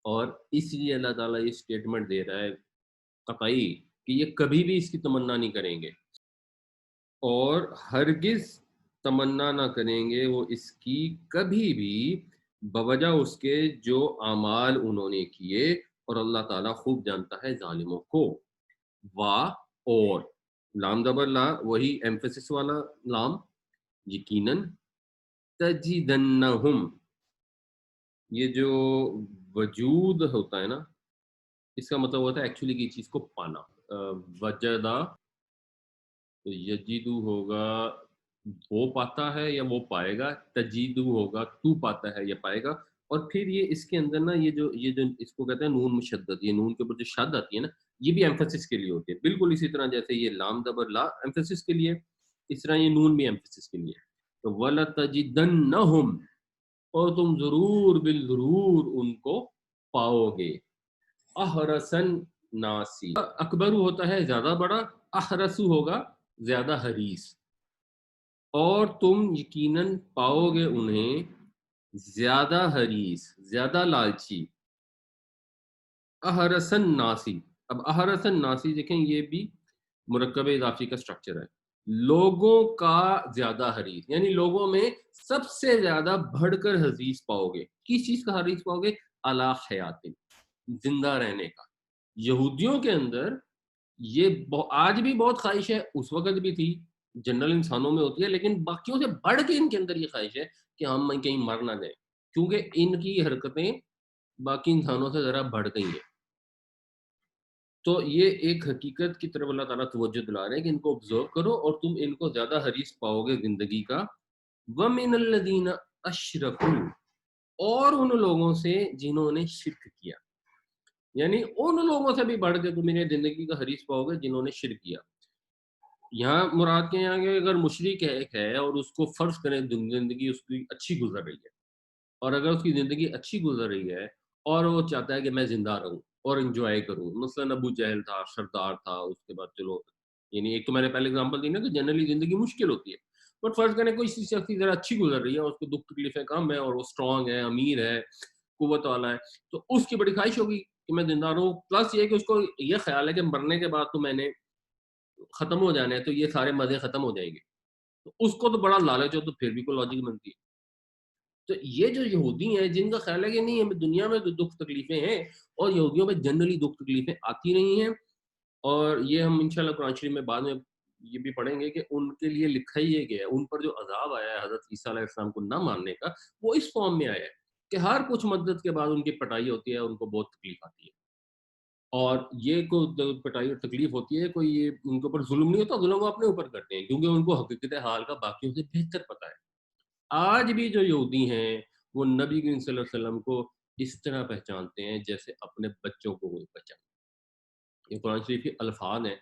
S1: اور اس لیے اللہ تعالیٰ یہ اسٹیٹمنٹ دے رہا ہے قطعی کہ یہ کبھی بھی اس کی تمنا نہیں کریں گے, اور ہرگز تمنا نہ کریں گے وہ اس کی کبھی بھی, بوجہ اس کے جو اعمال انہوں نے کیے, اور اللہ تعالیٰ خوب جانتا ہے ظالموں کو. وا, اور لام زبر لا, وہی ایمفیسس والا لام, یقیناً, تجدنہم, یہ جو وجود ہوتا ہے نا, اس کا مطلب ہوتا ہے ایکچولی کی چیز کو پانا. وجدہ, تو یجیدو ہوگا وہ پاتا ہے یا وہ پائے گا, تجیدو ہوگا تو پاتا ہے یا پائے گا. اور پھر یہ اس کے اندر نا یہ جو اس کو کہتے ہیں نون مشدد, یہ نون کے اوپر جو شد آتی ہے نا, یہ بھی ایمفیسس کے لیے ہوتی ہے, بالکل اسی طرح جیسے یہ لام زبر لا ایمفیسس کے لیے, اس طرح یہ نون بھی ایمفیسس کے لیے. تو وَلَتَجِدَنَّهُمْ, اور تم ضرور بالضرور ان کو پاؤ گے, احرسن ناسی, اکبرو ہوتا ہے زیادہ بڑا, احرسو ہوگا زیادہ حریص, اور تم یقیناً پاؤ گے انہیں زیادہ حریص, زیادہ لالچی. احرسن ناسی, اب احرسن ناسی دیکھیں یہ بھی مرکب اضافی کا سٹرکچر ہے, لوگوں کا زیادہ حریص, یعنی لوگوں میں سب سے زیادہ بڑھ کر حریص پاؤ گے. کس چیز کا حریص پاؤ گے؟ علی حیات, زندہ رہنے کا. یہودیوں کے اندر یہ آج بھی بہت خواہش ہے, اس وقت بھی تھی, جنرل انسانوں میں ہوتی ہے, لیکن باقیوں سے بڑھ کے ان کے اندر یہ خواہش ہے کہ ہم کہیں مر نہ جائیں, کیونکہ ان کی حرکتیں باقی انسانوں سے ذرا بڑھ گئی ہیں. تو یہ ایک حقیقت کی طرف اللہ تعالیٰ توجہ دلا رہے ہیں کہ ان کو آبزرو کرو اور تم ان کو زیادہ حریص پاؤ گے زندگی کا. وَمِنَ الَّذِينَ أَشْرَكُوا, اور ان لوگوں سے جنہوں نے شرک کیا, یعنی ان لوگوں سے بھی بڑھ کے تم انہیں زندگی کا حریص پاؤ گے جنہوں نے شرک کیا. یہاں مراد کے یہاں کہ اگر مشرک ہے اور اس کو فرض کریں زندگی اس کی اچھی گزر رہی ہے, اور اگر اس کی زندگی اچھی گزر رہی ہے اور وہ چاہتا ہے کہ میں زندہ رہوں اور انجوائے کروں, مثلا ابو جہل تھا, سردار تھا, اس کے بعد چلو, یعنی ایک تو میں نے پہلے اگزامپل دی نا کہ جنرلی زندگی مشکل ہوتی ہے, بٹ فرض کریں کوئی شخص کی ذرا اچھی گزر رہی ہے, اس کو دکھ تکلیفیں کم ہے اور وہ اسٹرانگ ہے, امیر ہے, قوت والا ہے, تو اس کی بڑی خواہش ہوگی کہ میں زندہ رہوں. پلس یہ کہ اس کو یہ خیال ہے کہ مرنے کے بعد تو میں نے ختم ہو جانا ہے, تو یہ سارے مزے ختم ہو جائیں گے, تو اس کو تو بڑا لالچ ہو, تو پھر بھی کوئی لاجک بنتی ہے. تو یہ جو یہودی ہیں جن کا خیال ہے کہ نہیں ہمیں دنیا میں تو دکھ تکلیفیں ہیں, اور یہودیوں پہ جنرلی دکھ تکلیفیں آتی رہی ہیں, اور یہ ہم انشاءاللہ قرآن شریف میں بعد میں یہ بھی پڑھیں گے کہ ان کے لیے لکھا ہی یہ گیا ہے, ان پر جو عذاب آیا ہے حضرت عیسیٰ علیہ السلام کو نہ ماننے کا, وہ اس فارم میں آیا ہے کہ ہر کچھ مدت کے بعد ان کی پٹائی ہوتی ہے, ان کو بہت تکلیف آتی ہے, اور یہ کوئی پٹائی اور تکلیف ہوتی ہے, کوئی یہ ان کے اوپر ظلم نہیں ہوتا, ظلم وہ اپنے اوپر کرتے ہیں کیونکہ ان کو حقیقت حال کا باقیوں سے بہتر پتہ ہے. آج بھی جو یہودی ہیں وہ نبی کریم صلی اللہ علیہ وسلم کو اس طرح پہچانتے ہیں جیسے اپنے بچوں کو وہ پہچانتے ہیں. یہ قرآن شریف کے الفاظ ہیں,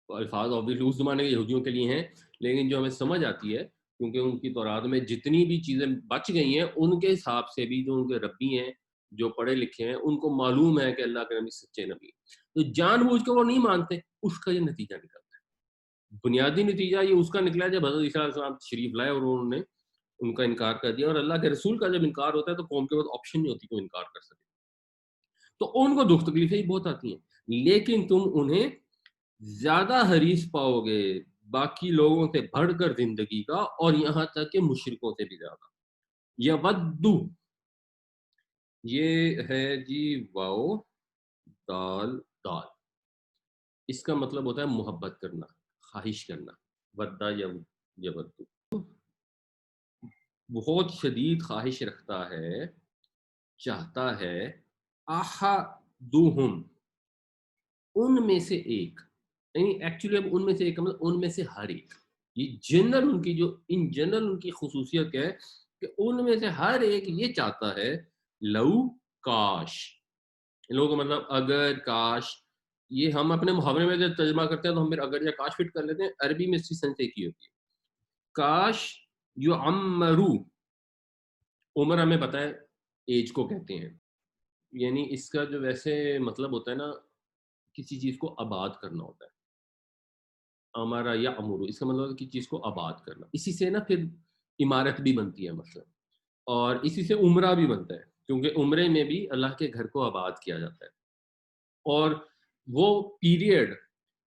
S1: الفاظ obviously اس زمانے کے یہودیوں کے لیے ہیں، لیکن جو ہمیں سمجھ آتی ہے کیونکہ ان کی تورات میں جتنی بھی چیزیں بچ گئی ہیں ان کے حساب سے بھی جو ان کے ربی ہیں جو پڑھے لکھے ہیں ان کو معلوم ہے کہ اللہ کے نبی سچے نبی ہیں، تو جان بوجھ کے وہ نہیں مانتے، اس کا یہ نتیجہ نکلتا ہے۔ بنیادی نتیجہ یہ اس کا نکلا جب حضرت عیسیٰ علیہ السلام تشریف لائے اور انہوں نے ان کا انکار کر دیا، اور اللہ کے رسول کا جب انکار ہوتا ہے تو قوم کے پاس آپشن نہیں ہوتی کہ وہ انکار کر سکے، تو ان کو دکھ تکلیفیں ہی بہت آتی ہیں، لیکن تم انہیں زیادہ حریص پاؤ گے باقی لوگوں سے بڑھ کر زندگی کا، اور یہاں تک کہ مشرکوں سے بھی زیادہ۔ یودو، یہ ہے جی واو دال دال، اس کا مطلب ہوتا ہے محبت کرنا، خواہش کرنا، ودا یودو، بہت شدید خواہش رکھتا ہے، چاہتا ہے، احدہم، ان میں سے ایک، یعنی ایکچولی اب ان میں سے ایک کا مطلب ان میں سے ہر ایک، یہ جنرل ان کی جو ان جنرل ان کی خصوصیت ہے کہ ان میں سے ہر ایک یہ چاہتا ہے، لو کاش، ان لوگوں کا مطلب اگر کاش، یہ ہم اپنے محاورے میں جب ترجمہ کرتے ہیں تو ہم پھر اگر یا کاش فٹ کر لیتے ہیں، عربی میں اس کی سینس ایک ہی ہوتی ہے، کاش یعمرو، عمر ہمیں پتہ ہے ایج کو کہتے ہیں، یعنی اس کا جو ویسے مطلب ہوتا ہے نا کسی چیز کو آباد کرنا ہوتا ہے، ہمارا یا امورو، اس کا مطلب ہے کہ چیز کو آباد کرنا، اسی سے نا پھر عمارت بھی بنتی ہے مثلا، اور اسی سے عمرہ بھی بنتا ہے کیونکہ عمرے میں بھی اللہ کے گھر کو آباد کیا جاتا ہے، اور وہ پیریڈ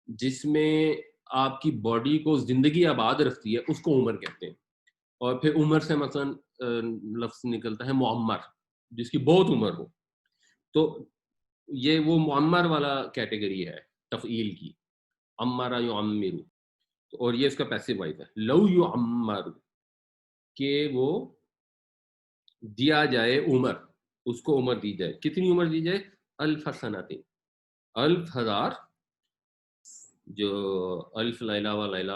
S1: جس میں آپ کی باڈی کو زندگی آباد رکھتی ہے اس کو عمر کہتے ہیں، اور پھر عمر سے مثلا لفظ نکلتا ہے معمر، جس کی بہت عمر ہو، تو یہ وہ معمر والا کیٹیگری ہے تفعیل کی، عمرا یعمرو، اور یہ اس کا پیسو وائز ہے، لو یعمر، کہ وہ دیا جائے عمر، اس کو عمر دی جائے، کتنی عمر دی جائے، الف سنۃ، الف ہزار، جو الف لیلہ و لیلہ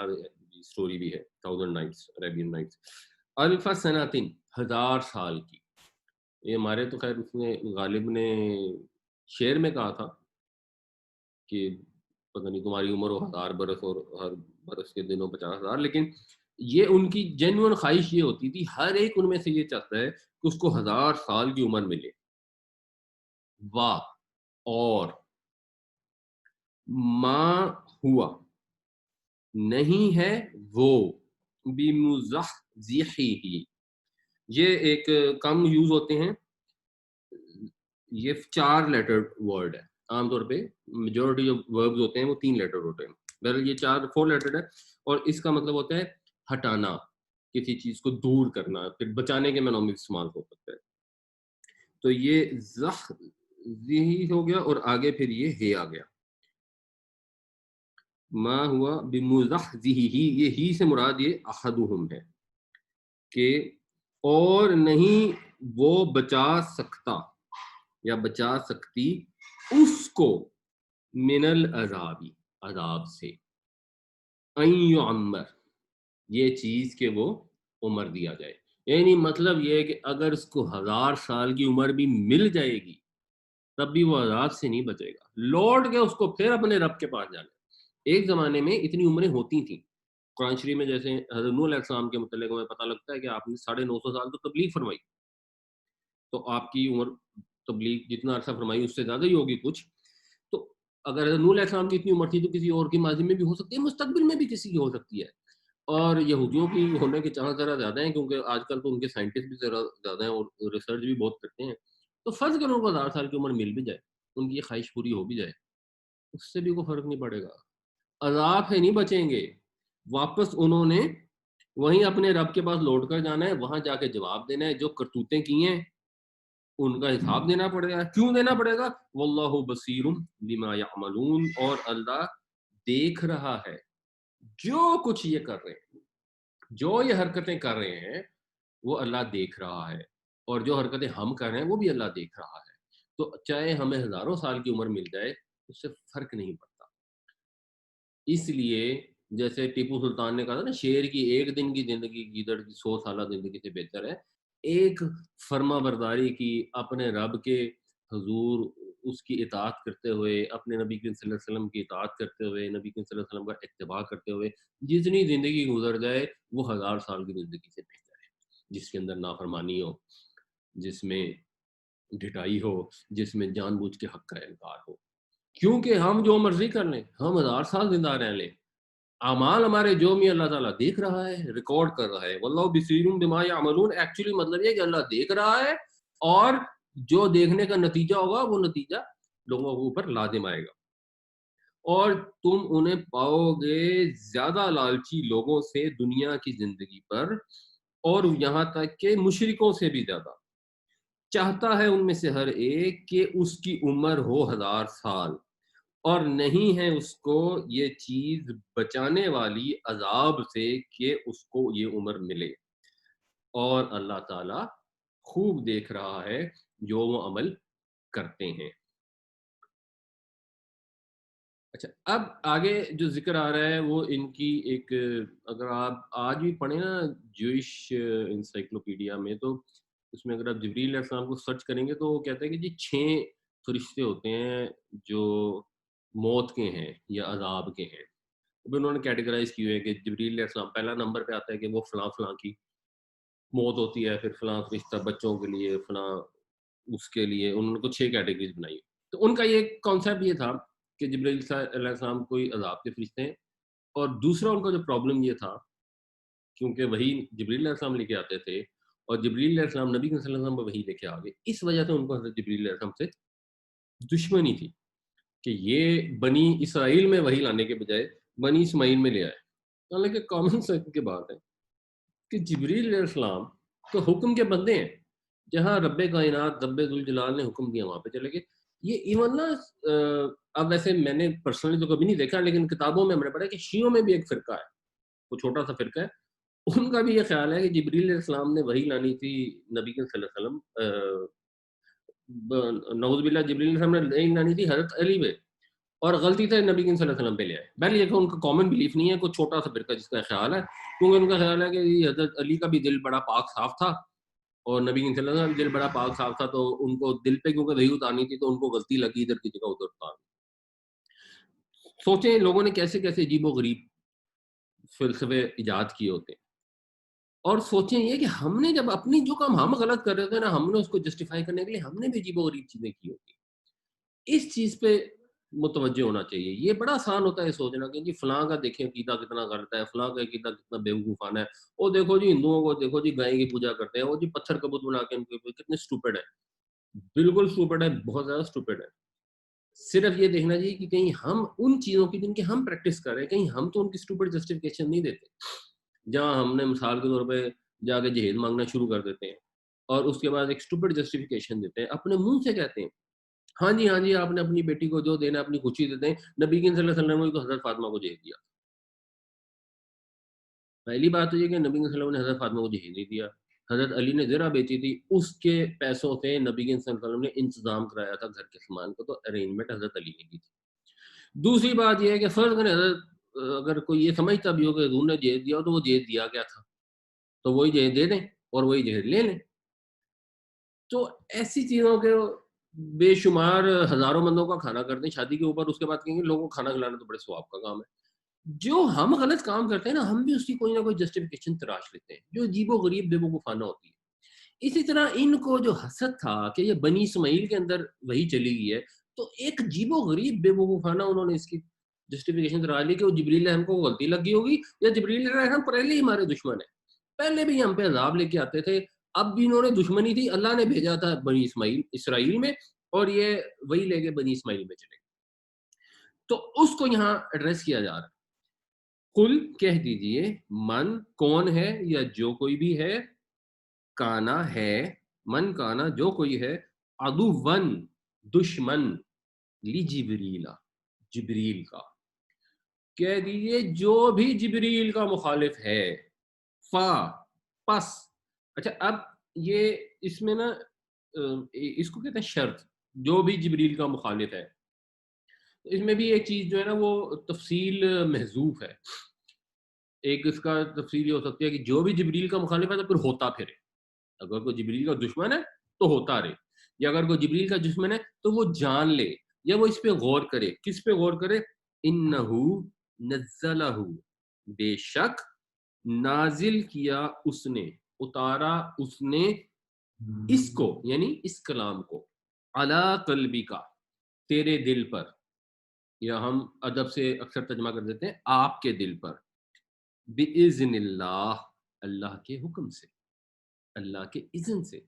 S1: اسٹوری بھی ہے، 1000 نائٹس، عربین نائٹس، الف سنۃ، ہزار سال کی، یہ ہمارے تو خیر اس نے غالب نے شعر میں کہا تھا کہ پتہ نہیں تمہاری عمر ہو 1000 برس اور ہر برس کے دنوں 50,000، لیکن یہ ان کی جینوئن خواہش یہ ہوتی تھی، ہر ایک ان میں سے یہ چاہتا ہے کہ اس کو 1000 سال کی عمر ملے، واہ، اور ما ہوا، نہیں ہے وہ، بمزحزحہ، یہ ایک کم یوز ہوتے ہیں، یہ 4 لیٹر ورڈ ہے، عام طور پہ میجورٹی جو وربز ہوتے ہیں وہ 3 لیٹر ہوتے ہیں، بہرحال یہ 4 لیٹر ہے، اور اس کا مطلب ہوتا ہے ہٹانا، کسی چیز کو دور کرنا، پھر بچانے کے معنوں میں استعمال ہو سکتا ہے، تو یہ زخ ذی ہو گیا، اور آگے پھر یہ ہے آ گیا، ما ہوا بمزحزحہ، یہ ہی سے مراد یہ احدہم ہے کہ اور نہیں وہ بچا سکتا یا بچا سکتی اس کو من العذابی، عذاب سے، ان یعمر، یہ چیز کہ وہ عمر دیا جائے، یعنی مطلب یہ ہے کہ اگر اس کو 1000 سال کی عمر بھی مل جائے گی تب بھی وہ عذاب سے نہیں بچے گا، لوٹ کے اس کو پھر اپنے رب کے پاس جانا۔ ایک زمانے میں اتنی عمریں ہوتی تھیں، قرآن شریف میں جیسے حضرت نوح علیہ السلام کے متعلق ہمیں پتہ لگتا ہے کہ آپ نے 950 سال تو تبلیغ فرمائی، تو آپ کی عمر تبلیغ جتنا عرصہ فرمائی اس سے زیادہ ہی ہوگی کچھ، تو اگر حضرت نوح علیہ السلام کی اتنی عمر تھی تو کسی اور کی ماضی میں بھی ہو سکتی ہے، مستقبل میں بھی کسی کی ہو سکتی ہے، اور یہودیوں کی ہونے کے چانس ذرا زیادہ ہیں کیونکہ آج کل تو ان کے سائنٹسٹ بھی ذرا زیادہ ہیں اور ریسرچ بھی بہت کرتے ہیں، تو فرض کرو ان کو 1000 سال کی عمر مل بھی جائے، ان کی یہ خواہش پوری ہو بھی جائے، اس سے بھی کوئی فرق نہیں پڑے گا، عذاب سے نہیں بچیں گے، واپس انہوں نے وہیں اپنے رب کے پاس لوٹ کر جانا ہے، وہاں جا کے جواب دینا ہے، جو کرتوتیں کی ہیں ان کا حساب دینا پڑے گا، کیوں دینا پڑے گا، واللہ بصیر بما یعملون، اور اللہ دیکھ رہا ہے جو کچھ یہ کر رہے ہیں، جو یہ حرکتیں کر رہے ہیں وہ اللہ دیکھ رہا ہے، اور جو حرکتیں ہم کر رہے ہیں وہ بھی اللہ دیکھ رہا ہے، تو چاہے ہمیں ہزاروں سال کی عمر مل جائے اس سے فرق نہیں پڑتا، اس لیے جیسے ٹیپو سلطان نے کہا تھا نا، شیر کی ایک دن کی زندگی گیدڑ کی 100 سالہ زندگی سے بہتر ہے، ایک فرما برداری کی اپنے رب کے حضور اس کی اطاعت کرتے ہوئے، اپنے نبی کریم صلی اللہ علیہ وسلم کی اطاعت کرتے ہوئے، نبی کریم صلی اللہ علیہ وسلم کا اتباع کرتے ہوئے جتنی زندگی گزر جائے وہ 1000 سال کی زندگی سے بہتر ہے، جس کے اندر نافرمانی ہو، جس میں ڈھٹائی ہو، جس میں جان بوجھ کے حق کا انکار ہو. کیونکہ ہم جو مرضی کر لیں، ہم 1000 سال زندہ رہ لیں، اعمال ہمارے جو بھی اللہ تعالیٰ دیکھ رہا ہے، ریکارڈ کر رہا ہے. واللہ بصیر بما یعملون، ایکچولی مطلب یہ کہ اللہ دیکھ رہا ہے، اور جو دیکھنے کا نتیجہ ہوگا وہ نتیجہ لوگوں کے اوپر لازم آئے گا. اور تم انہیں پاؤ گے زیادہ لالچی لوگوں سے دنیا کی زندگی پر، اور یہاں تک کہ مشرکوں سے بھی زیادہ. چاہتا ہے ان میں سے ہر ایک کہ اس کی عمر ہو 1000 سال، اور نہیں ہے اس کو یہ چیز بچانے والی عذاب سے کہ اس کو یہ عمر ملے، اور اللہ تعالیٰ خوب دیکھ رہا ہے جو وہ عمل کرتے ہیں. اچھا، اب آگے جو ذکر آ رہا ہے وہ ان کی ایک، اگر آپ آج بھی پڑھیں نا جوئش انسائکلوپیڈیا میں، تو اس میں اگر آپ جبریل علیہ السلام کو سرچ کریں گے تو وہ کہتے ہیں کہ جی 6 فرشتے ہوتے ہیں جو موت کے ہیں یا عذاب کے ہیں. اب انہوں نے کیٹیگرائز کی ہوئے کہ جبریل علیہ السلام پہلا نمبر پہ آتا ہے کہ وہ فلاں فلاں کی موت ہوتی ہے، پھر فلاں فرشتہ بچوں کے لیے، فلاں اس کے لیے. انہوں نے کچھ 6 کیٹیگریز بنائی. تو ان کا یہ کانسیپٹ یہ تھا کہ جبریل علیہ السلام کوئی عذاب کے فرشتے ہیں، اور دوسرا ان کا جو پرابلم یہ تھا، کیونکہ وہی جبریل علیہ السلام لے کے آتے تھے، اور جبریل علیہ السلام نبی صلی اللہ علیہ وسلم کو وہی لے کے آ گئے، اس وجہ سے ان کو حضرت جبریل علیہ السلام سے دشمنی تھی کہ یہ بنی اسرائیل میں وہی لانے کے بجائے بنی اسماعیل میں لے آئے. حالانکہ کامن سینس کی بات ہے کہ جبریل علیہ السلام تو حکم کے بندے ہیں، جہاں رب کائنات رب ذوالجلال نے حکم دیا وہاں پہ چلے گئے. یہ ایون نا اب ویسے میں نے پرسنلی تو کبھی نہیں دیکھا، لیکن کتابوں میں ہم نے پڑھا کہ شیعوں میں بھی ایک فرقہ ہے، وہ چھوٹا سا فرقہ ہے، ان کا بھی یہ خیال ہے کہ جبریل علیہ السلام نے وہی لانی تھی نبی صلی اللہ علیہ وسلم، نعوذ باللہ جبریل علیہ السلام نے نہیں لانی تھی حضرت علی پہ، اور غلطی سے نبی صلی اللہ علیہ وسلم پہ لے آئے. بہرحال یہ کہ ان کا کامن بلیف نہیں ہے، کوئی چھوٹا سا فرقہ جس کا خیال ہے، کیونکہ ان کا خیال ہے کہ حضرت علی کا بھی دل بڑا پاک صاف تھا، اور نبی صلی اللہ علیہ وسلم کا بھی دل بڑا پاک صاف تھا، تو ان کو دل پہ کیونکہ وہی اتارنی تھی تو ان کو غلطی لگی ادھر کی جگہ ادھر اتار. سوچیں لوگوں نے کیسے کیسے عجیب و غریب فلسفے ایجاد کیے ہوتے ہیں. اور سوچیں یہ کہ ہم نے جب اپنی جو کام ہم غلط کر رہے تھے نا، ہم نے اس کو جسٹیفائی کرنے کے لیے ہم نے بھی عجیب و غریب چیزیں کی ہوتی. اس چیز پہ متوجہ ہونا چاہیے. یہ بڑا آسان ہوتا ہے سوچنا کہ جی فلاں کا دیکھیں عقیدہ کتنا غلط ہے، فلاں کا عقیدہ کتنا بیوقوفانہ ہے. وہ دیکھو جی ہندوؤں کو دیکھو جی گائے کی پوجا کرتے ہیں، وہ جی پتھر کا بت بنا کے ان کے کتنے اسٹوپڈ ہے. بالکل اسٹوپڈ ہے، بہت زیادہ اسٹوپڈ ہے. صرف یہ دیکھنا چاہیے کہ کہیں ہم ان چیزوں کی جن کی ہم پریکٹس کر رہے ہیں، کہیں ہم تو ان کی اسٹوپڈ جسٹیفیکیشن نہیں دیتے. جہاں ہم نے مثال کے طور پہ جا کے جہیز مانگنا شروع کر دیتے ہیں، اور اس کے بعد ایک اسٹوپڈ جسٹیفیکیشن دیتے ہیں، اپنے منہ سے کہتے ہیں ہاں جی آپ نے اپنی بیٹی کو جو دینا اپنی خوشی دیتے ہیں. نبی صلی اللہ علیہ وسلم نے تو حضرت فاطمہ کو جہیز دیا. پہلی بات تو یہ کہ نبی صلی اللہ علیہ وسلم نے حضرت فاطمہ کو جہیز نہیں دیا. حضرت علی نے زرہ بیچی تھی، اس کے پیسوں سے نبی صلی اللہ علیہ وسلم نے انتظام کرایا تھا گھر کے سامان کو، تو ارینجمنٹ حضرت علی نے کی تھی. دوسری بات یہ ہے کہ فرض کریں حضرت اگر کوئی یہ سمجھتا بھی ہو کہ حضور نے جہیز دیا ہو تو وہ جہیز دیا گیا تھا، تو وہی جہیز دے دیں اور وہی جہیز لے لیں. تو ایسی چیزوں کے بے شمار ہزاروں بندوں کا کھانا کرتے ہیں شادی کے اوپر، اس کے بعد کہیں گے لوگوں کو کھانا کھلانا تو بڑے ثواب کا کام ہے. جو ہم غلط کام کرتے ہیں نا، ہم بھی اس کی کوئی نہ کوئی جسٹیفیکیشن تراش لیتے ہیں جو عجیب و غریب بے وقوفانہ ہوتی ہے. اسی طرح ان کو جو حسد تھا کہ یہ بنی اسماعیل کے اندر وہی چلی گئی ہے، تو ایک عجیب و غریب بے وقوفانہ انہوں نے اس کی جسٹیفیکیشن تراش لی کہ وہ جبریل علیہ کو غلطی لگی ہوگی، یا جبریل علیہ پہلے ہی ہمارے دشمن ہیں، پہلے بھی ہم پہ عذاب لے کے آتے تھے، اب بھی انہوں نے دشمنی تھی، اللہ نے بھیجا تھا بنی اسرائیل میں، اور یہ وہی لے کے بنی اسماعیل میں چلے گئے. تو اس کو یہاں ایڈریس کیا جا رہا ہے. قل کہہ دیجئے، من کون ہے یا جو کوئی بھی ہے، کانا ہے، من کانا جو کوئی ہے، عدوً دشمن، لی جبریل جبریل کا. کہہ دیجئے جو بھی جبریل کا مخالف ہے، فا پس. اچھا اب یہ اس میں نا اس کو کہتے ہیں شرط، جو بھی جبریل کا مخالف ہے. اس میں بھی ایک چیز جو ہے نا وہ تفصیل محذوف ہے. ایک اس کا تفصیل یہ ہو سکتی ہے کہ جو بھی جبریل کا مخالف ہے تو پھر ہوتا پھرے، اگر کوئی جبریل کا دشمن ہے تو ہوتا رہے. یا اگر کوئی جبریل کا دشمن ہے تو وہ جان لے یا وہ اس پہ غور کرے. کس پہ غور کرے؟ انہو نزلہ، بے شک نازل کیا اس نے، اتارا اس نے اس کو، یعنی اس کلام کو، علی قلبی کا، تیرے دل پر، یا ہم ادب سے اکثر ترجمہ کر دیتے ہیں آپ کے دل پر، بِإِذْنِ اللہ، اللہ کے حکم سے، اللہ کے اذن سے.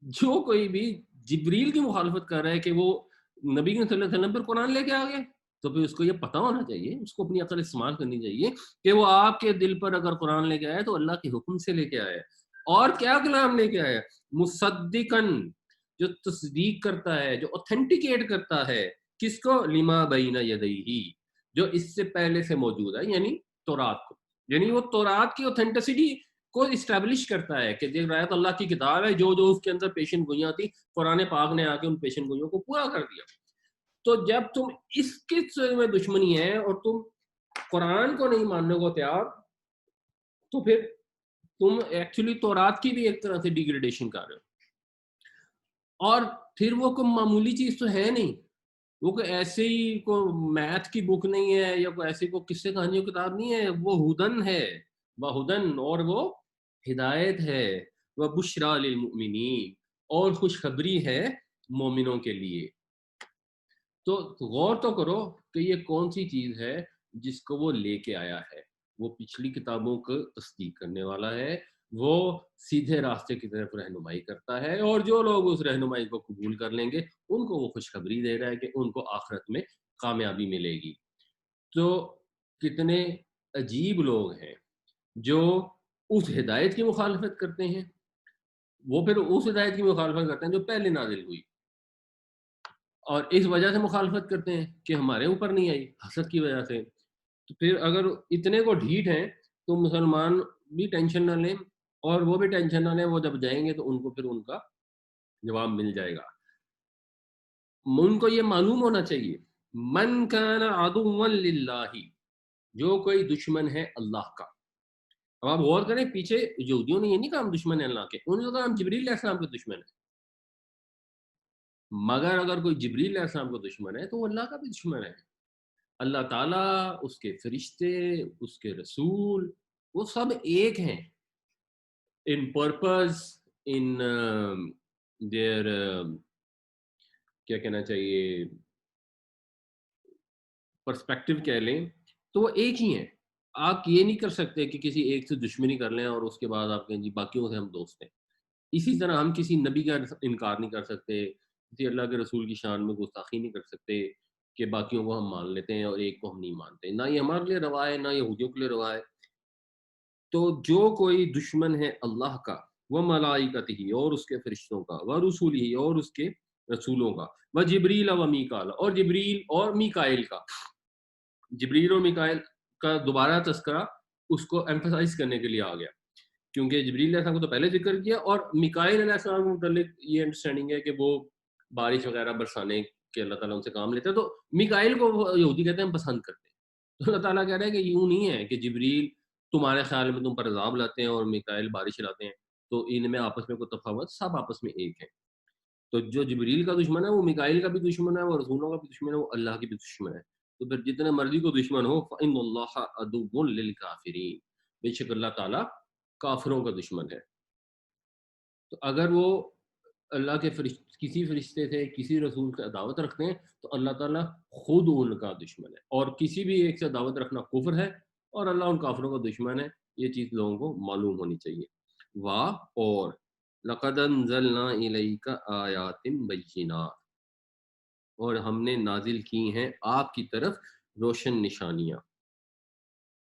S1: جو کوئی بھی جبریل کی مخالفت کر رہا ہے کہ وہ نبی صلی اللہ علیہ وسلم پر قرآن لے کے آ گئے، تو پھر اس کو یہ پتہ ہونا چاہیے، اس کو اپنی عقل استعمال کرنی چاہیے کہ وہ آپ کے دل پر اگر قرآن لے کے آیا تو اللہ کے حکم سے لے کے آیا. اور کیا کلام لے کے آیا؟ مصدقن، جو تصدیق کرتا ہے، جو اوتھینٹیکیٹ کرتا ہے، کس کو؟ لما بین یدیہ، جو اس سے پہلے سے موجود ہے، یعنی تورات کو. یعنی وہ تورات کی اوتھینٹسٹی کو اسٹیبلش کرتا ہے کہ دیکھ رہا ہے تو اللہ کی کتاب ہے، جو جو اس کے اندر پیشن گوئیاں تھی قرآن پاک نے آ کے ان پیشن گوئیوں کو پورا کر دیا. تو جب تم اس کے میں دشمنی ہے اور تم قرآن کو نہیں ماننے کو تیار، تو پھر تم ایکچولی تورات کی بھی ایک طرح سے ڈیگریڈیشن کر رہے ہو. اور پھر وہ کوئی معمولی چیز تو ہے نہیں، وہ کوئی ایسے ہی کوئی میتھ کی بک نہیں ہے یا کوئی ایسی کوئی قصے کہانیوں کی کتاب نہیں ہے، وہ ہدن ہے، وہدن، اور وہ ہدایت ہے، وہ بشرا للمؤمنین، اور خوشخبری ہے مومنوں کے لیے. تو غور تو کرو کہ یہ کون سی چیز ہے جس کو وہ لے کے آیا ہے. وہ پچھلی کتابوں کو تصدیق کرنے والا ہے، وہ سیدھے راستے کی طرف رہنمائی کرتا ہے، اور جو لوگ اس رہنمائی کو قبول کر لیں گے ان کو وہ خوشخبری دے رہا ہے کہ ان کو آخرت میں کامیابی ملے گی. تو کتنے عجیب لوگ ہیں جو اس ہدایت کی مخالفت کرتے ہیں، وہ پھر اس ہدایت کی مخالفت کرتے ہیں جو پہلے نازل ہوئی، اور اس وجہ سے مخالفت کرتے ہیں کہ ہمارے اوپر نہیں آئی، حسد کی وجہ سے. تو پھر اگر اتنے کو ڈھیٹ ہیں تو مسلمان بھی ٹینشن نہ لیں اور وہ بھی ٹینشن نہ لیں، وہ جب جائیں گے تو ان کو پھر ان کا جواب مل جائے گا. ان کو یہ معلوم ہونا چاہیے، من کان عدوا للہ، جو کوئی دشمن ہے اللہ کا. اب آپ غور کریں، پیچھے یہودیوں نے یہ نہیں کہا ہم دشمن ہیں اللہ کے، انہوں نے کہا ہم جبریل علیہ السلام کے دشمن ہیں. مگر اگر کوئی جبریل علیہ السلام کا دشمن ہے تو وہ اللہ کا بھی دشمن ہے. اللہ تعالیٰ، اس کے فرشتے، اس کے رسول، وہ سب ایک ہیں ان پرپز، ان دیر کیا کہنا چاہیے، پرسپیکٹو کہہ لیں تو وہ ایک ہی ہیں. آپ یہ نہیں کر سکتے کہ کسی ایک سے دشمنی کر لیں اور اس کے بعد آپ کہیں جی باقیوں سے ہم دوست ہیں. اسی طرح ہم کسی نبی کا انکار نہیں کر سکتے، کسی اللہ کے رسول کی شان میں گستاخی نہیں کر سکتے کہ باقیوں کو ہم مان لیتے ہیں اور ایک کو ہم نہیں مانتے. نہ یہ ہمارے لیے روا ہے، نہ یہودیوں کے لیے روا ہے. تو جو کوئی دشمن ہے اللہ کا، وہ ملائکتہ، اور اس کے فرشتوں کا، وہ رسولہ، اور اس کے رسولوں کا، وہ جبریل و میکال، اور جبریل اور میکائل کا. جبریل اور میکائل کا دوبارہ تذکرہ اس کو ایمفسائز کرنے کے لیے آ گیا، کیونکہ جبریل علیہ السلام کو تو پہلے ذکر کیا، اور میکائل علیہ السلام کے متعلق یہ انڈرسٹینڈنگ ہے کہ وہ بارش وغیرہ برسانے کے اللہ تعالیٰ ان سے کام لیتے ہیں. تو میکائل کو یہودی کہتے ہیں پسند کرتے ہیں. تو اللہ تعالیٰ کہہ رہے ہیں کہ یوں نہیں ہے کہ جبریل تمہارے خیال میں تم پر عذاب لاتے ہیں اور میکائل بارش لاتے ہیں، تو ان میں آپس میں کوئی تفاوت، سب آپس میں ایک ہیں. تو جو جبریل کا دشمن ہے وہ میکائل کا بھی دشمن ہے، وہ رسولوں کا بھی دشمن ہے، وہ اللہ کی بھی دشمن ہے. تو پھر جتنے مرضی کو دشمن ہو، فإن اللہ عدو للکافرین، بے شک اللہ تعالیٰ کافروں کا دشمن ہے. تو اگر وہ اللہ کے کسی فرشتے سے، کسی رسول سے عداوت رکھتے ہیں تو اللہ تعالیٰ خود ان کا دشمن ہے، اور کسی بھی ایک سے عداوت رکھنا کفر ہے، اور اللہ ان کافروں کا دشمن ہے. یہ چیز لوگوں کو معلوم ہونی چاہیے. واہ، اور لقد انزلنا الیک آیات بینات، اور ہم نے نازل کی ہیں آپ کی طرف روشن نشانیاں.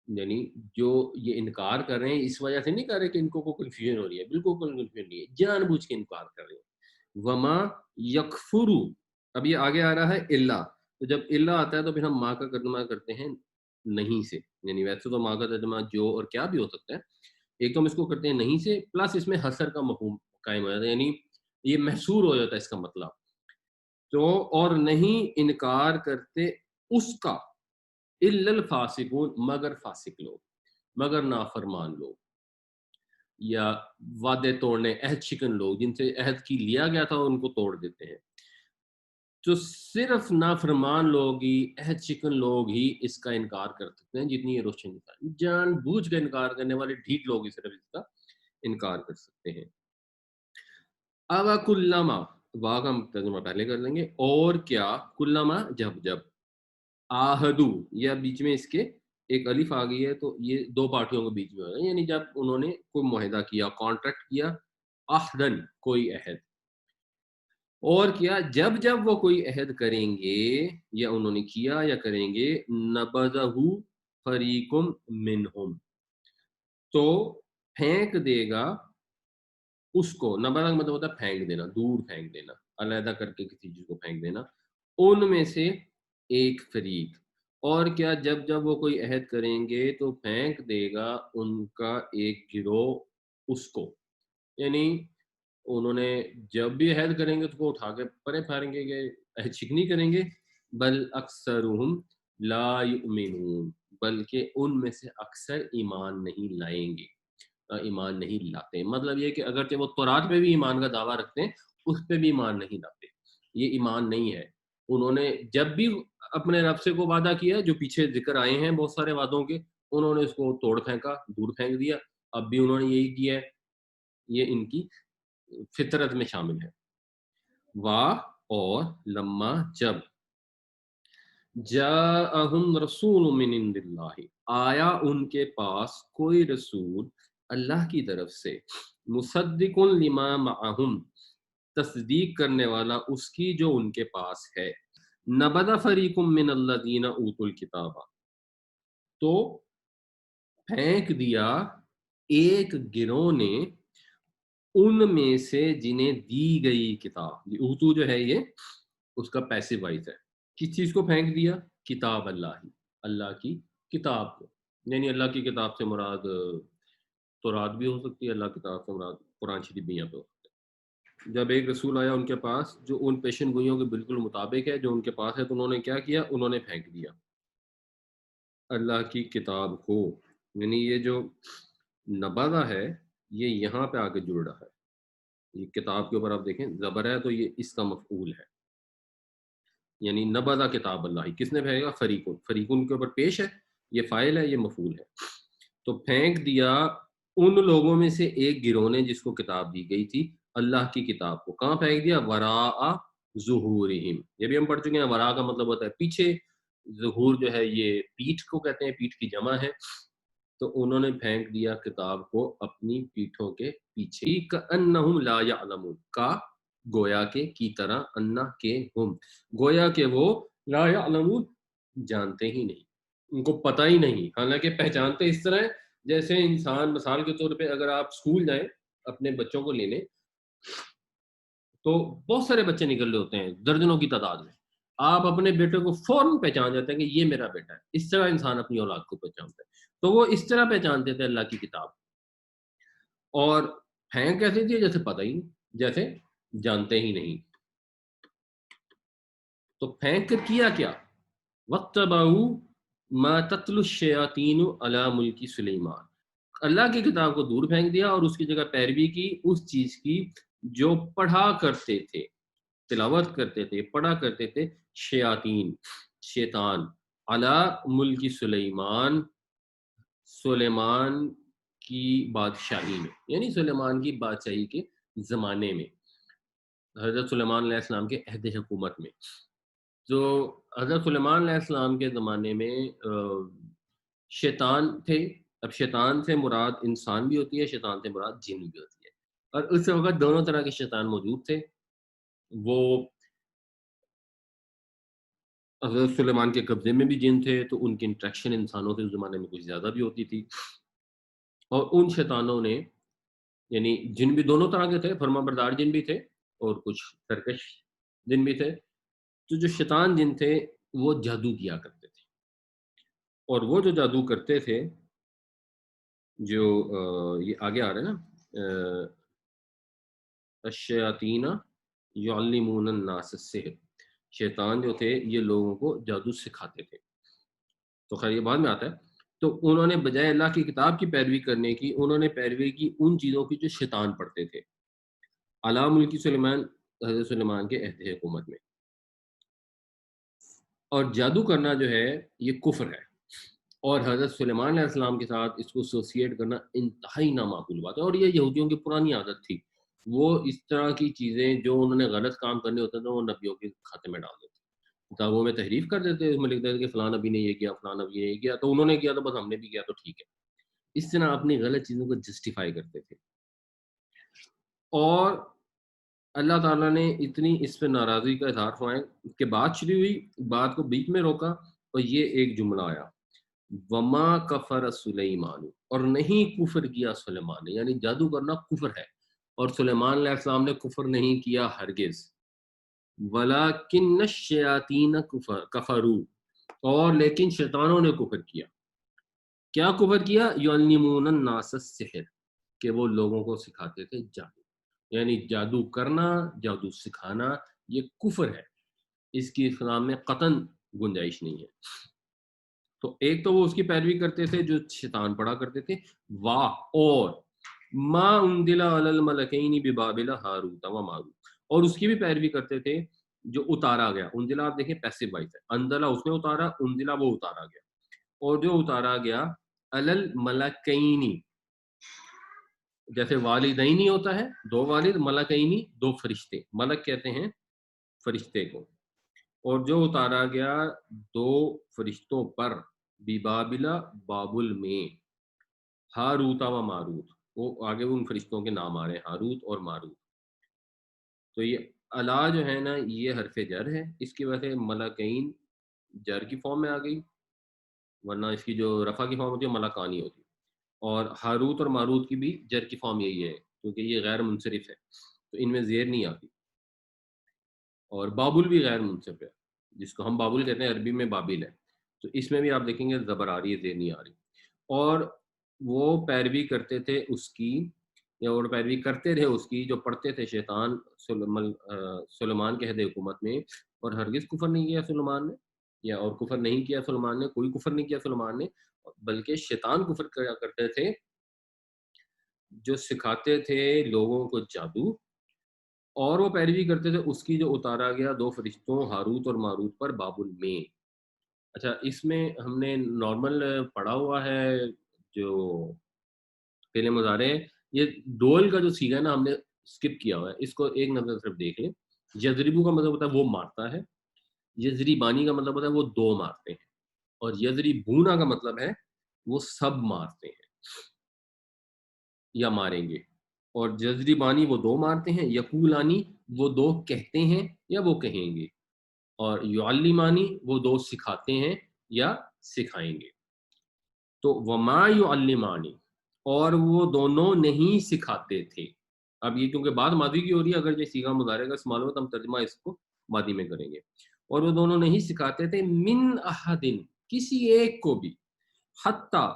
S1: یعنی جو یہ انکار کر رہے ہیں اس وجہ سے نہیں کر رہے کہ ان کو کوئی کنفیوژن ہو رہی ہے، بالکل کوئی کنفیوژن نہیں ہے، جان بوجھ کے انکار کر رہے ہیں. وما یکفرو، اب یہ آگے آ رہا ہے اللہ. تو جب اللہ آتا ہے تو پھر ہم ماں کا ترجمہ کرتے ہیں نہیں سے، یعنی ویسے تو ماں کا ترجمہ جو اور کیا بھی ہو سکتا ہے، ایک تو ہم اس کو کرتے ہیں نہیں سے، پلس اس میں حسر کا مفہوم قائم ہو جاتا ہے، یعنی یہ محصور ہو جاتا ہے اس کا مطلب. تو اور نہیں انکار کرتے اس کا، الا الفاسقون، مگر فاسق لوگ، مگر نافرمان لوگ. یا وعدے توڑنے عہد شکن لوگ جن سے عہد کی لیا گیا تھا ان کو توڑ دیتے ہیں. تو صرف نافرمان لوگ ہی عہد شکن لوگ ہی اس کا انکار کر سکتے ہیں جتنی یہ روشن جان بوجھ کا انکار کرنے والے ڈھیٹ لوگ ہی صرف اس کا انکار کر سکتے ہیں. اوا کلما وا کا ترجمہ پہلے کر لیں گے. اور کیا کلما جب جب آہدو یا بیچ میں اس کے ایک الف آ گئی ہے تو یہ دو پارٹیوں کے بیچ میں ہوگا یعنی جب انہوں نے کوئی معاہدہ کیا کانٹریکٹ کیا عہدن کوئی عہد. اور کیا جب جب وہ کوئی عہد کریں گے یا انہوں نے کیا یا کریں گے نبذہ فریقم منہم تو پھینک دے گا اس کو. نبذہ کا مطلب ہوتا ہے پھینک دینا دور پھینک دینا علیحدہ کر کے کسی چیز کو پھینک دینا ان میں سے ایک فریق. اور کیا جب جب وہ کوئی عہد کریں گے تو پھینک دے گا ان کا ایک گروہ اس کو. یعنی انہوں نے جب بھی عہد کریں گے تو وہ اٹھا کے پرے پھیریں گے کہ عہد شکنی کریں گے. بل اکثرہم لا یؤمنون بلکہ ان میں سے اکثر ایمان نہیں لائیں گے ایمان نہیں لاتے. مطلب یہ کہ اگرچہ وہ تورات پہ بھی ایمان کا دعویٰ رکھتے ہیں اس پہ بھی ایمان نہیں لاتے. یہ ایمان نہیں ہے. انہوں نے جب بھی اپنے رب سے کو وعدہ کیا جو پیچھے ذکر آئے ہیں بہت سارے وعدوں کے انہوں نے اس کو توڑ پھینکا دور پھینک دیا. اب بھی انہوں نے یہی کیا ہے. یہ ان کی فطرت میں شامل ہے. واہ اور لما جب جاءہم رسول من عند اللہ آیا ان کے پاس کوئی رسول اللہ کی طرف سے مصدق لما معہم تصدیق کرنے والا اس کی جو ان کے پاس ہے. نبذ فریق من الذین اوتوا الکتاب تو پھینک دیا ایک گروہ نے ان میں سے جنہیں دی گئی کتاب. اوتو جو ہے یہ اس کا پیسو وائز ہے. کس چیز کو پھینک دیا؟ کتاب اللہ اللہ کی کتاب کو. یعنی اللہ کی کتاب سے مراد تورات بھی ہو سکتی ہے. اللہ کی کتاب سے مراد قرآن شریف بھی یہاں پہ ہو سکتا ہے. جب ایک رسول آیا ان کے پاس جو ان پیشن گوئیوں کے بالکل مطابق ہے جو ان کے پاس ہے تو انہوں نے کیا کیا انہوں نے پھینک دیا اللہ کی کتاب کو. یعنی یہ جو نبذہ ہے یہ یہاں پہ آگے جڑ رہا ہے. یہ کتاب کے اوپر آپ دیکھیں زبر ہے تو یہ اس کا مفعول ہے. یعنی نبذہ کتاب اللہ کس نے پھینکا؟ فریقون. فریقون کے اوپر پیش ہے یہ فاعل ہے یہ مفعول ہے. تو پھینک دیا ان لوگوں میں سے ایک گروہ نے جس کو کتاب دی گئی تھی اللہ کی کتاب کو. کہاں پھینک دیا؟ وراء ظہورہم. یہ بھی ہم پڑھ چکے ہیں. وراء کا مطلب ہوتا ہے پیچھے. ظہور جو ہے یہ پیٹھ کو کہتے ہیں پیٹھ کی جمع ہے. تو انہوں نے پھینک دیا کتاب کو اپنی پیٹھوں کے پیچھے. کأنہم لا یعلمون کا گویا کے کی طرح انا کے ہم گویا کہ وہ لا یعلمون جانتے ہی نہیں ان کو پتہ ہی نہیں. حالانکہ پہچانتے اس طرح ہے جیسے انسان مثال کے طور پہ اگر آپ اسکول جائیں اپنے بچوں کو لینے تو بہت سارے بچے نکل رہے ہوتے ہیں درجنوں کی تعداد میں. آپ اپنے بیٹے کو فوراً پہچان جاتے ہیں کہ یہ میرا بیٹا ہے. اس طرح انسان اپنی اولاد کو پہچانتا ہے. تو وہ اس طرح پہچانتے تھے اللہ کی کتاب. اور پھینک کیسے تھی؟ جیسے پتہ ہی نہیں جیسے جانتے ہی نہیں. تو پھینک کر کیا کیا؟ وَاتَّبَعُوا مَا تَتْلُو الشَّيَاطِينُ عَلَى مُلْكِ سُلَيْمَانَ. اللہ کی کتاب کو دور پھینک دیا اور اس کی جگہ پیروی کی اس چیز کی جو پڑھا کرتے تھے تلاوت کرتے تھے پڑھا کرتے تھے شیاطین شیطان علی ملک سلیمان سلیمان کی بادشاہی میں. یعنی سلیمان کی بادشاہی کے زمانے میں حضرت سلیمان علیہ السلام کے عہد حکومت میں. جو حضرت سلیمان علیہ السلام کے زمانے میں شیطان تھے. اب شیطان سے مراد انسان بھی ہوتی ہے شیطان سے مراد جن بھی ہوتی ہے. اور اس وقت دونوں طرح کے شیطان موجود تھے. وہ حضرت سلیمان کے قبضے میں بھی جن تھے تو ان کی انٹریکشن انسانوں سے اس زمانے میں کچھ زیادہ بھی ہوتی تھی. اور ان شیطانوں نے یعنی جن بھی دونوں طرح کے تھے فرما بردار جن بھی تھے اور کچھ سرکش جن بھی تھے. تو جو شیطان جن تھے وہ جادو کیا کرتے تھے. اور وہ جو جادو کرتے تھے جو یہ آگے آ رہا ہے نا الشیاطین یعلمون الناس السحر. شیطان جو تھے یہ لوگوں کو جادو سکھاتے تھے. تو خیر یہ بعد میں آتا ہے. تو انہوں نے بجائے اللہ کی کتاب کی پیروی کرنے کی، انہوں نے پیروی کی ان چیزوں کی جو شیطان پڑھتے تھے علی ملک سلیمان، حضرت سلیمان کے عہد حکومت میں. اور جادو کرنا جو ہے یہ کفر ہے، اور حضرت سلیمان علیہ السلام کے ساتھ اس کو ایسوسیٹ کرنا انتہائی نامعقول بات ہے. اور یہ یہودیوں کی پرانی عادت تھی، وہ اس طرح کی چیزیں جو انہوں نے غلط کام کرنے ہوتے تھے وہ نبیوں کے کھاتے میں ڈال دیتے، کتابوں میں تحریف کر دیتے، اس میں لکھ دیتے کہ فلاں نبی نے یہ کیا، فلاں نبی نے یہ کیا، تو انہوں نے کیا تو بس ہم نے بھی کیا تو ٹھیک ہے. اس طرح اپنی غلط چیزوں کو جسٹیفائی کرتے تھے. اور اللہ تعالیٰ نے اتنی اس پہ ناراضی کا اظہار فرمایا کہ بات شروع ہوئی، بات کو بیچ میں روکا اور یہ ایک جملہ آیا، وما کفر سلیمان، اور نہیں کفر کیا سلیمان نے، یعنی جادو کرنا کفر ہے، اور سلیمان علیہ السلام نے کفر نہیں کیا ہرگز. ولیکن الشیاطین کفروا، اور لیکن شیطانوں نے کفر کیا. کیا کفر کیا؟ یعلمون الناس السحر، کہ وہ لوگوں کو سکھاتے تھے جادو. یعنی جادو کرنا، جادو سکھانا یہ کفر ہے، اس کی اسلام میں قطعاً گنجائش نہیں ہے. تو ایک تو وہ اس کی پیروی کرتے تھے جو شیطان پڑھا کرتے تھے، واہ، اور ما انزل علی الملکین ببابل ہاروت و ماروت، اور اس کی بھی پیروی کرتے تھے جو اتارا گیا. انزلہ آپ دیکھیں پیسو وائس ہے، انزلہ اس نے اتارا، انزلہ وہ اتارا گیا. اور جو اتارا گیا علی الملکین، جیسے والدینی ہوتا ہے دو والد، ملکینی دو فرشتے، ملک کہتے ہیں فرشتے کو. اور جو اتارا گیا دو فرشتوں پر، ببابلا بابل میں، ہاروتا و ماروت، وہ آگے ان فرشتوں کے نام آ رہے ہیں ہاروت اور ماروت. تو یہ الا جو ہے نا یہ حرف جر ہے، اس کی وجہ سے ملکین جر کی فارم میں آ گئی، ورنہ اس کی جو رفع کی فارم ہوتی ہے ملکانی ہوتی ہے. اور ہاروت اور ماروت کی بھی جر کی فارم یہی ہے کیونکہ یہ غیر منصرف ہے، تو ان میں زیر نہیں آتی. اور بابل بھی غیر منصرف ہے، جس کو ہم بابل کہتے ہیں عربی میں بابل ہے، تو اس میں بھی آپ دیکھیں گے زبر آ رہی ہے، زیر نہیں آ رہی. اور وہ پیروی کرتے تھے اس کی، یا اور پیروی کرتے رہے اس کی جو پڑھتے تھے شیطان سلیمان کے عہد حکومت میں. اور ہرگز کفر نہیں کیا سلیمان نے، یا اور کفر نہیں کیا سلیمان نے، کوئی کفر نہیں کیا سلیمان نے، بلکہ شیطان کفر کیا کرتے تھے جو سکھاتے تھے لوگوں کو جادو، اور وہ پیروی کرتے تھے اس کی جو اتارا گیا دو فرشتوں ہاروت اور ماروت پر بابل میں. اچھا، اس میں ہم نے نارمل پڑھا ہوا ہے جو فعل مضارع ہے، یہ ڈول کا جو سیگا ہے نا ہم نے اسکپ کیا ہوا ہے، اس کو ایک نظر صرف دیکھ لیں. یضربو کا مطلب ہوتا ہے وہ مارتا ہے، یضربانی کا مطلب ہوتا ہے وہ دو مارتے ہیں، اور یضربونا کا مطلب ہے وہ سب مارتے ہیں یا ماریں گے. اور یضربانی وہ دو مارتے ہیں، یقولانی وہ دو کہتے ہیں یا وہ کہیں گے، اور یعلمانی وہ دو سکھاتے ہیں یا سکھائیں گے. تو وما یعلمانی، اور وہ دونوں نہیں سکھاتے تھے. اب یہ کیونکہ بعد ماضی کی ہو رہی ہے، اگر یہ صیغہ مضارع کا استعمال ہو تو ہم ترجمہ اس کو ماضی میں کریں گے. اور وہ دونوں نہیں سکھاتے تھے من احدن، کسی ایک کو بھی، حتی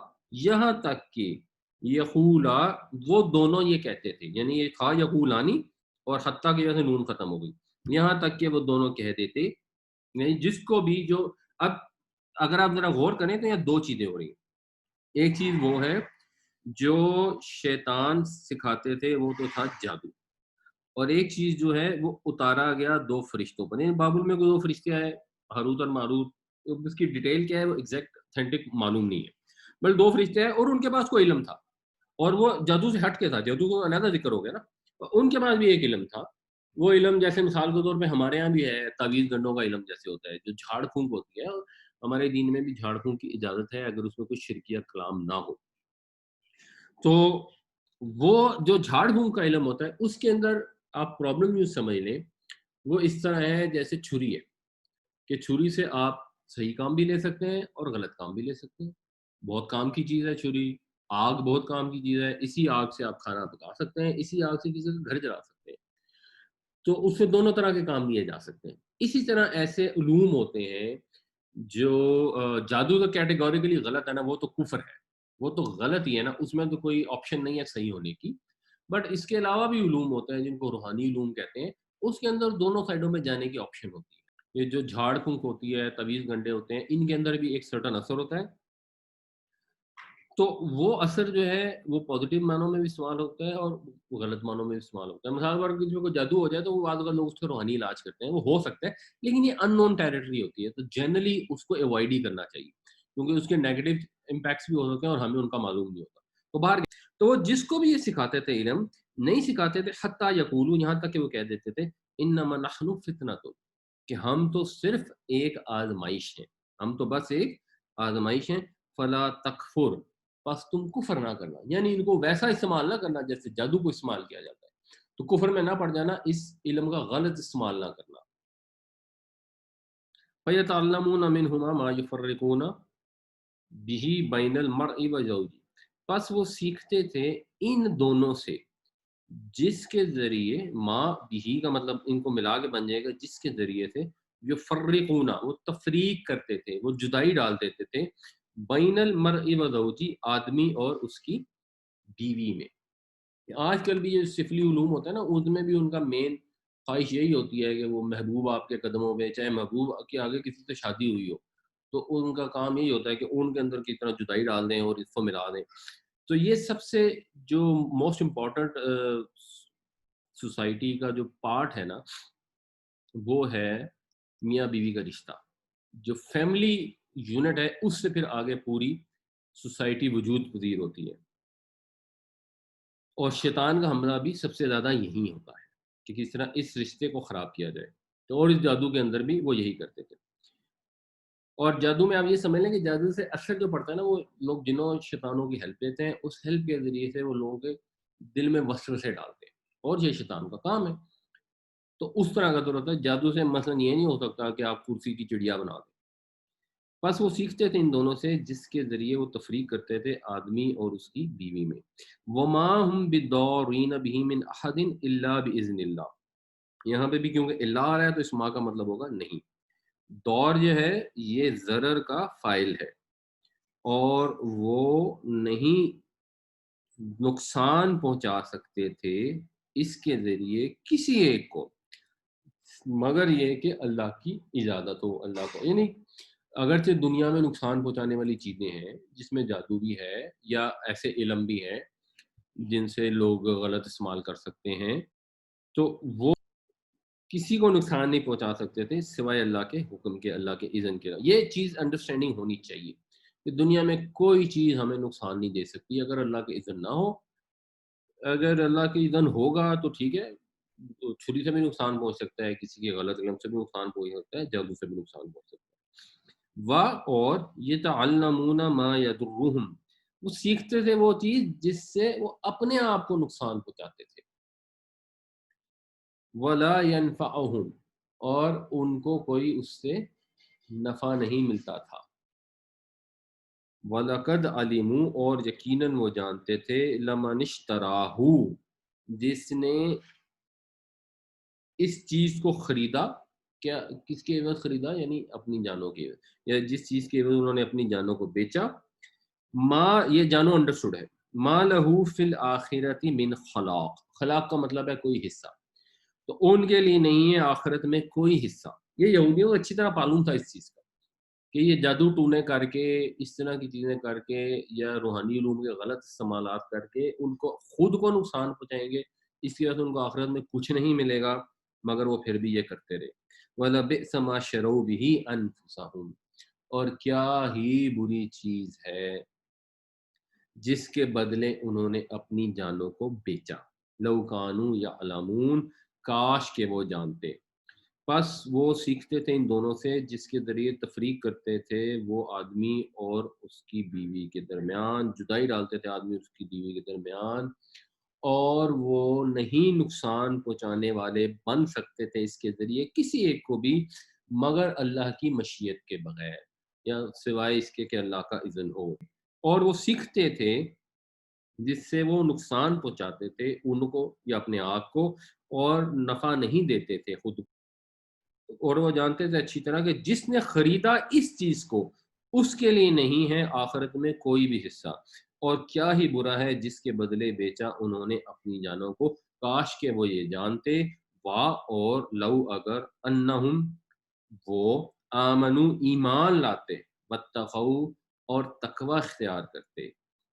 S1: یہاں تک کہ یقولا وہ دونوں یہ کہتے تھے، یعنی یہ تھا یقولانی اور حتی کی وجہ سے نون ختم ہو گئی، یہاں تک کہ وہ دونوں کہہ دیتے. یعنی جس کو بھی جو، اب اگر آپ ذرا غور کریں تو یہاں دو چیزیں ہو رہی ہیں. ایک چیز وہ ہے جو شیطان سکھاتے تھے وہ تو تھا جادو، اور ایک چیز جو ہے وہ اتارا گیا دو فرشتوں پر. یعنی بابل میں کوئی دو فرشتے آئے ہاروت اور ماروت، اس کی ڈیٹیل کیا ہے وہ ایگزیکٹ اتھینٹک معلوم نہیں ہے، بل دو فرشتے آئے اور ان کے پاس کوئی علم تھا، اور وہ جادو سے ہٹ کے تھا، جادو کو علیحدہ ذکر ہو گیا نا، ان کے پاس بھی ایک علم تھا. وہ علم جیسے مثال کے طور پہ ہمارے ہاں بھی ہے تعویذ گنڈوں کا علم جیسے ہوتا ہے، جو جھاڑ پھونک ہوتی ہے، اور ہمارے دین میں بھی جھاڑ پھونک کی اجازت ہے اگر اس میں کوئی شرکیہ کلام نہ ہو. تو وہ جو جھاڑ پھونک کا علم ہوتا ہے اس کے اندر آپ پرابلم یوں سمجھ لیں، وہ اس طرح ہے جیسے چھری ہے، کہ چھری سے آپ صحیح کام بھی لے سکتے ہیں اور غلط کام بھی لے سکتے ہیں. بہت کام کی چیز ہے چھری. آگ بہت کام کی چیز ہے، اسی آگ سے آپ کھانا پکا سکتے ہیں، اسی آگ سے کسی کا گھر جلا سکتے ہیں، تو اس سے دونوں طرح کے کام لیے جا سکتے ہیں. اسی طرح ایسے علوم ہوتے ہیں جو جادو تو کیٹیگوریکلی غلط ہے نا، وہ تو کفر ہے، وہ تو غلط ہی ہے نا، اس میں تو کوئی آپشن نہیں ہے صحیح ہونے کی. بٹ اس کے علاوہ بھی علوم ہوتے ہیں جن کو روحانی علوم کہتے ہیں، اس کے اندر دونوں سائڈوں میں جانے کی آپشن ہوتی ہے. یہ جو جھاڑ پھونک ہوتی ہے، تعویذ گنڈے ہوتے ہیں، ان کے اندر بھی ایک سرٹن اثر ہوتا ہے، تو وہ اثر جو ہے وہ پازیٹیو معنوں میں بھی استعمال ہوتا ہے اور غلط معنوں میں بھی استعمال ہوتا ہے۔ مثال پر کسی کو جادو ہو جائے تو وہ بعض اوقات لوگ اس کا روحانی علاج کرتے ہیں، وہ ہو سکتا ہے، لیکن یہ ان نون ٹیریٹری ہوتی ہے، تو جنرلی اس کو ایوائڈ ہی کرنا چاہیے، کیونکہ اس کے نیگیٹو امپیکٹس بھی ہو سکتے ہیں اور ہمیں ان کا معلوم نہیں ہوتا۔ تو باہر تو وہ جس کو بھی یہ سکھاتے تھے علم، نہیں سکھاتے تھے حتیٰ یقولو، یہاں تک کہ وہ کہہ دیتے تھے انما نحن فتنۃ، کہ ہم تو صرف ایک آزمائش ہیں، ہم تو بس ایک آزمائش ہیں، فلا تکفر، پس تم کفر نہ کرنا، یعنی ان کو ویسا استعمال نہ کرنا جیسے جادو کو استعمال کیا جاتا ہے، تو کفر میں نہ پڑ جانا، اس علم کا غلط استعمال نہ کرنا۔ فَيَتَعَلَّمُونَ مِنْهُمَا مَا يُفَرِّقُونَ بِهِ بَيْنَ الْمَرْءِ وَزَوْجِهِ، پس وہ سیکھتے تھے ان دونوں سے، جس کے ذریعے ماں بھی کا مطلب ان کو ملا کے بن جائے گا، جس کے ذریعے سے جو فرقونا، وہ تفریق کرتے تھے، وہ جدائی ڈال دیتے تھے، بین المرء و زوجی، آدمی اور اس کی بیوی میں۔ آج کل بھی یہ سفلی علوم ہوتا ہے نا، اس میں بھی ان کا مین خواہش یہی ہوتی ہے کہ وہ محبوب آپ کے قدموں پہ، چاہے محبوب کے آگے کسی سے شادی ہوئی ہو، تو ان کا کام یہی ہوتا ہے کہ ان کے اندر کی طرح جدائی ڈال دیں اور اس کو ملا دیں۔ تو یہ سب سے جو موسٹ امپورٹنٹ سوسائٹی کا جو پارٹ ہے نا، وہ ہے میاں بیوی کا رشتہ، جو فیملی یونٹ ہے، اس سے پھر آگے پوری سوسائٹی وجود پذیر ہوتی ہے۔ اور شیطان کا حملہ بھی سب سے زیادہ یہی ہوتا ہے کہ کس طرح اس رشتے کو خراب کیا جائے، تو اور اس جادو کے اندر بھی وہ یہی کرتے تھے۔ اور جادو میں آپ یہ سمجھ لیں کہ جادو سے اثر جو پڑتا ہے نا، وہ لوگ جنوں شیطانوں کی ہیلپ لیتے ہیں، اس ہیلپ کے ذریعے سے وہ لوگوں کے دل میں وسوسے ڈالتے ہیں، اور یہ شیطان کا کام ہے۔ تو اس طرح کا دور ہوتا ہے جادو سے، مثلا یہ نہیں ہو سکتا کہ آپ کرسی کی چڑیا بنا دیں۔ بس وہ سیکھتے تھے ان دونوں سے، جس کے ذریعے وہ تفریق کرتے تھے آدمی اور اس کی بیوی میں۔ وما ہم بالضارین بہ من احد الا باذن اللہ، یہاں پہ بھی کیونکہ اللہ آ رہا ہے تو اس ماں کا مطلب ہوگا نہیں۔ دور جو ہے یہ ضرر کا فاعل ہے، اور وہ نہیں نقصان پہنچا سکتے تھے اس کے ذریعے کسی ایک کو، مگر یہ کہ اللہ کی اجازت ہو، اللہ کو، یعنی اگرچہ دنیا میں نقصان پہنچانے والی چیزیں ہیں جس میں جادو بھی ہے یا ایسے علم بھی ہیں جن سے لوگ غلط استعمال کر سکتے ہیں، تو وہ کسی کو نقصان نہیں پہنچا سکتے تھے سوائے اللہ کے حکم کے، اللہ کے اذن کے۔ یہ چیز انڈرسٹینڈنگ ہونی چاہیے کہ دنیا میں کوئی چیز ہمیں نقصان نہیں دے سکتی اگر اللہ کے اذن نہ ہو۔ اگر اللہ کے اذن ہوگا تو ٹھیک ہے، تو چھری سے بھی نقصان پہنچ سکتا ہے، کسی کے غلط علم سے بھی نقصان پہنچ سکتا ہے، جادو سے بھی نقصان پہنچ سکتا ہے۔ اور یتعلمون ما یضرهم، وہ سیکھتے تھے وہ چیز جس سے وہ اپنے آپ کو نقصان پہنچاتے تھے، ولا ينفعهم، اور ان کو کوئی اس سے نفع نہیں ملتا تھا۔ وَلَقَدْ عَلِمُوا، اور یقیناً وہ جانتے تھے، لَمَنِ اشْتَرَاهُ، جس نے اس چیز کو خریدا، کیا کس کے عوض خریدا، یعنی اپنی جانوں کے عوض، یا جس چیز کے عوض انہوں نے اپنی جانوں کو بیچا، ما، یہ جانو انڈرسٹوڈ ہے، ما لہو فی الآخرۃ من خلاق، خلاق کا مطلب ہے کوئی حصہ، تو ان کے لیے نہیں ہے آخرت میں کوئی حصہ۔ یہ یہودیوں کو اچھی طرح معلوم تھا اس چیز کا کہ یہ جادو ٹونے کر کے، اس طرح کی چیزیں کر کے، یا روحانی علوم کے غلط استعمالات کر کے ان کو خود کو نقصان پہنچائیں گے، اس کی وجہ سے ان کو آخرت میں کچھ نہیں ملے گا، مگر وہ پھر بھی یہ کرتے رہے۔ وَلَبِئْسَ مَا شَرَوْا بِهِ أَنفُسَهُمْ، اور کیا ہی بری چیز ہے جس کے بدلے انہوں نے اپنی جانوں کو بیچا، لو کانوا یعلمون، کاش کہ وہ جانتے۔ پس وہ سیکھتے تھے ان دونوں سے، جس کے ذریعے تفریق کرتے تھے وہ آدمی اور اس کی بیوی کے درمیان، جدائی ڈالتے تھے آدمی اور اس کی بیوی کے درمیان، اور وہ نہیں نقصان پہنچانے والے بن سکتے تھے اس کے ذریعے کسی ایک کو بھی، مگر اللہ کی مشیت کے بغیر، یا سوائے اس کے کہ اللہ کا اذن ہو۔ اور وہ سیکھتے تھے جس سے وہ نقصان پہنچاتے تھے ان کو یا اپنے آپ کو، اور نفع نہیں دیتے تھے خود، اور وہ جانتے تھے اچھی طرح کہ جس نے خریدا اس چیز کو، اس کے لیے نہیں ہے آخرت میں کوئی بھی حصہ، اور کیا ہی برا ہے جس کے بدلے بیچا انہوں نے اپنی جانوں کو، کاش کہ وہ یہ جانتے، واہ، اور لو اگر، انہم، وہ، آمنو، ایمان لاتے، واتقوا، اور تقوی اختیار کرتے،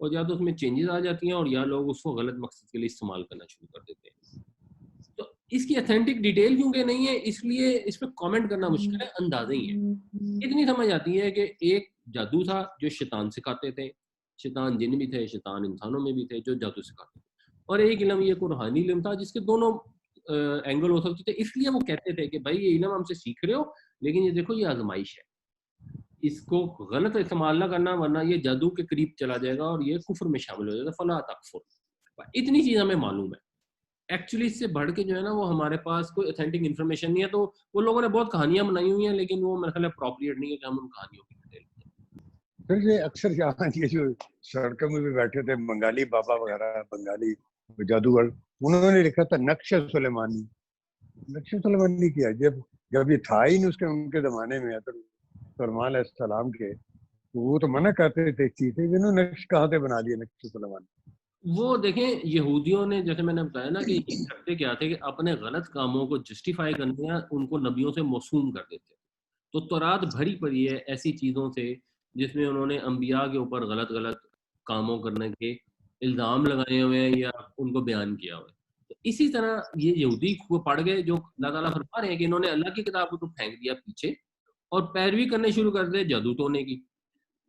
S1: اور یا تو اس میں چینجز آ جاتی ہیں اور یا لوگ اس کو غلط مقصد کے لیے استعمال کرنا شروع کر دیتے ہیں. تو اس کی اتھینٹک ڈیٹیل کیونکہ نہیں ہے اس لیے اس پہ کامنٹ کرنا مشکل ہے, اندازے ہی ہے. اتنی سمجھ آتی ہے کہ ایک جادو تھا جو شیطان سکھاتے تھے, شیطان جن بھی تھے, شیطان انسانوں میں بھی تھے جو جادو سکھاتے تھے, اور ایک علم یہ ایک روحانی علم تھا جس کے دونوں اینگل ہو سکتے تھے. اس لیے وہ کہتے تھے کہ بھائی یہ علم ہم سے سیکھ رہے ہو لیکن یہ دیکھو یہ آزمائش ہے, اس کو غلط استعمال نہ کرنا ورنہ یہ جادو کے قریب چلا جائے گا اور یہ کفر میں شامل ہو جائے گا, فلا تکفر. اتنی چیز ہمیں معلوم ہے. ایکچولی اس سے بڑھ کے جو ہے نا وہ ہمارے پاس کوئی اتھینٹک انفارمیشن نہیں ہے. تو وہ لوگوں نے بہت کہانیاں بنائی ہوئی ہیں لیکن وہ میرے خیال اپروپریٹ نہیں ہے کہ ہم ان کہانیوں کی ڈیٹیل کریں.
S2: پھر یہ اکثر یہاں یہ جو سڑکوں میں بھی بیٹھے تھے بنگالی بابا وغیرہ, بنگالی جادوگر, انہوں نے لکھا تھا نقش سلیمانی. نقش سلیمانی کیا جب یہ تھا ہی نہیں اس کے ان کے زمانے میں سلمان علیہ السلام کے, وہ تو منع کرتے تھے اس چیز سے, جنہوں نے نقش کہاں سے بنا دیا نقش سلیمانی.
S1: وہ دیکھیں یہودیوں نے جیسے میں نے بتایا نا کہ یہ کرتے کیا تھے کہ اپنے غلط کاموں کو جسٹیفائی کرنے ان کو نبیوں سے موسوم کر دیتے. تو تورات بھری پڑی ہے ایسی چیزوں سے جس میں انہوں نے انبیاء کے اوپر غلط کاموں کرنے کے الزام لگائے ہوئے ہیں یا ان کو بیان کیا ہوا ہے. تو اسی طرح یہ یہودی کو پڑھ گئے جو اللہ تعالیٰ فرما رہے ہیں کہ انہوں نے اللہ کی کتاب کو تو پھینک دیا پیچھے اور پیروی کرنے شروع کر دے جادو ٹونے کی.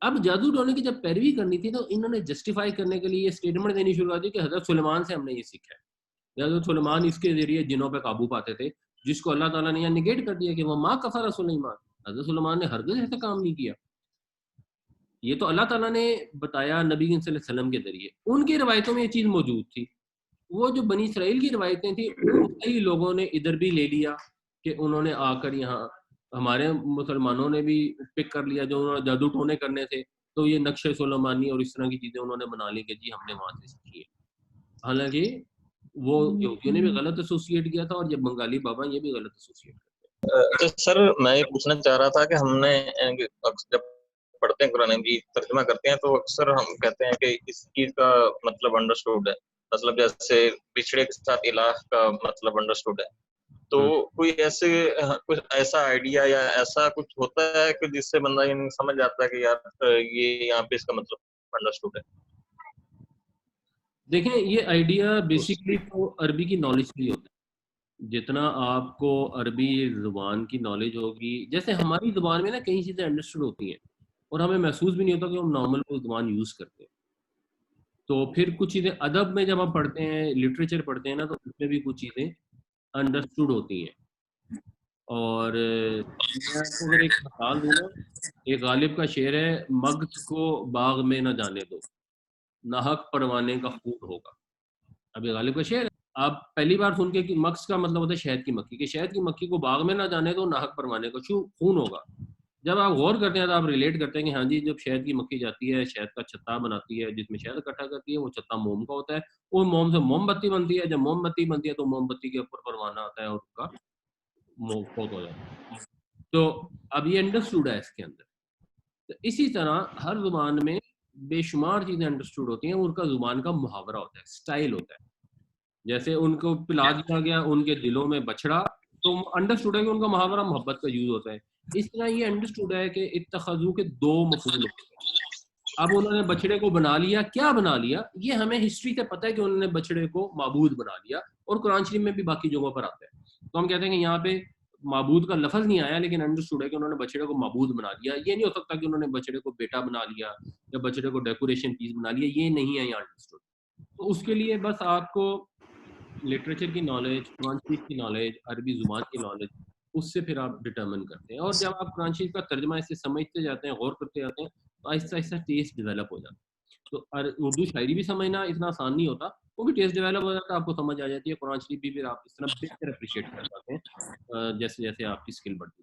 S1: اب جادو ٹونے کی جب پیروی کرنی تھی تو انہوں نے جسٹیفائی کرنے کے لیے یہ اسٹیٹمنٹ دینی شروع کر دی کہ حضرت سلیمان سے ہم نے یہ سیکھا ہے. حضرت سلیمان اس کے ذریعے جنوں پہ قابو پاتے تھے جس کو اللہ تعالیٰ نے یہاں نگیٹ کر دیا کہ وہ ما کفر سلیمان, حضرت سلیمان نے ہرگز ایسا کام نہیں کیا. یہ تو اللہ تعالیٰ نے بتایا نبی صلی اللہ علیہ وسلم کے ذریعے. ان کی روایتوں میں یہ چیز موجود تھی. وہ جو بنی اسرائیل کی روایتیں تھیں کئی لوگوں نے ادھر بھی لے لیا کہ انہوں نے آ کر یہاں ہمارے مسلمانوں نے بھی پک کر لیا جو انہوں نے جادو ٹونے کرنے تھے تو یہ نقش سلیمانی اور اس طرح کی چیزیں انہوں نے بنا لی کہ جی ہم نے وہاں سے سیکھی ہے. حالانکہ وہ یہودیوں نے بھی غلط ایسوسیٹ کیا تھا اور جب بنگالی بابا یہ بھی غلط ایسوسیٹ کرتے
S3: ہیں. سر میں یہ پوچھنا چاہ رہا تھا کہ ہم نے جب پڑھتے ہیں قرآن کی ترجمہ کرتے ہیں تو اکثر ہم کہتے ہیں کہ اس چیز کا مطلب انڈرسٹوڈ ہے, مطلب جیسے پچھڑے کے ساتھ الہ کا مطلب انڈرسٹوڈ ہے. تو کوئی کچھ ایسا آئیڈیا یا ایسا کچھ ہوتا ہے کہ جس سے بندہ یہ سمجھ جاتا ہے کہ یار یہ یہاں پہ اس کا مطلب انڈرسٹوڈ ہے.
S1: دیکھیں یہ آئیڈیا بیسیکلی تو عربی کی نالج بھی ہوتا ہے. جتنا آپ کو عربی زبان کی نالج ہوگی, جیسے ہماری زبان میں نا کئی چیزیں انڈرسٹوڈ ہوتی ہیں اور ہمیں محسوس بھی نہیں ہوتا کہ ہم نارمل وہ زبان یوز کرتے ہیں. تو پھر کچھ چیزیں ادب میں جب ہم پڑھتے ہیں, لٹریچر پڑھتے ہیں نا, تو اس میں بھی کچھ چیزیں انڈرسٹوڈ ہوتی ہیں. اور میں اگر ایک مثال دوں نا, ایک غالب کا شعر ہے, مغز کو باغ میں نہ جانے دو ناحق پروانے کا خون ہوگا. ابھی غالب کا شعر ہے, آپ پہلی بار سن کے کہ مغز کا مطلب ہوتا ہے شہد کی مکھی, کہ شہد کی مکھی کو باغ میں نہ جانے دو ناحق پروانے کا خون ہوگا. جب آپ غور کرتے ہیں تو آپ ریلیٹ کرتے ہیں کہ ہاں جی جب شہد کی مکھی جاتی ہے شہد کا چھتا بناتی ہے جس میں شہد اکٹھا کرتی ہے, وہ چھتا موم کا ہوتا ہے, وہ موم سے موم بتی بنتی ہے, جب موم بتی بنتی ہے تو موم بتی کے اوپر پروانہ آتا ہے اور اس کا فوت ہو جاتا ہے. تو اب یہ انڈرسٹوڈ ہے اس کے اندر. تو اسی طرح ہر زبان میں بے شمار چیزیں انڈرسٹوڈ ہوتی ہیں, ان کا زبان کا محاورہ ہوتا ہے, سٹائل ہوتا ہے. جیسے ان کو پلا دیا گیا ان کے دلوں میں بچڑا, تو انڈرسٹوڈ ہے کہ ان کا محاورہ محبت کا یوز ہوتا ہے. اس طرح یہ انڈرسٹوڈ ہے کہ اتخذو کے 2 مفعول ہوتے ہیں. اب انہوں نے بچڑے کو بنا لیا, کیا بنا لیا, یہ ہمیں ہسٹری سے پتہ ہے کہ انہوں نے بچڑے کو معبود بنا لیا, اور قرآن شریف میں بھی باقی جگہوں پر آتا ہے. تو ہم کہتے ہیں کہ یہاں پہ معبود کا لفظ نہیں آیا لیکن انڈرسٹوڈ ہے کہ انہوں نے بچڑے کو معبود بنا لیا. یہ نہیں ہو سکتا کہ انہوں نے بچڑے کو بیٹا بنا لیا یا بچڑے کو ڈیکوریشن پیس بنا لیا, یہ نہیں ہے یہاں انڈرسٹوڈ. تو اس کے لیے بس آپ کو لٹریچر کی نالج, قرآن شریف کی نالج, عربی زبان کی نالج, اس سے پھر آپ ڈٹرمن کرتے ہیں. اور جب آپ قرآن شریف کا ترجمہ اسے سمجھتے جاتے ہیں, غور کرتے جاتے ہیں, تو آہستہ آہستہ ٹیسٹ ڈیولپ ہو جاتا ہے. تو اردو شاعری بھی سمجھنا اتنا آسان نہیں ہوتا, وہ بھی ٹیسٹ ڈیولپ ہو جاتا ہے, آپ کو سمجھ آ جاتی ہے. قرآن شریف بھی پھر آپ اس طرح بہتر اپریشیٹ کر پاتے ہیں جیسے جیسے آپ کی اسکل بڑھتی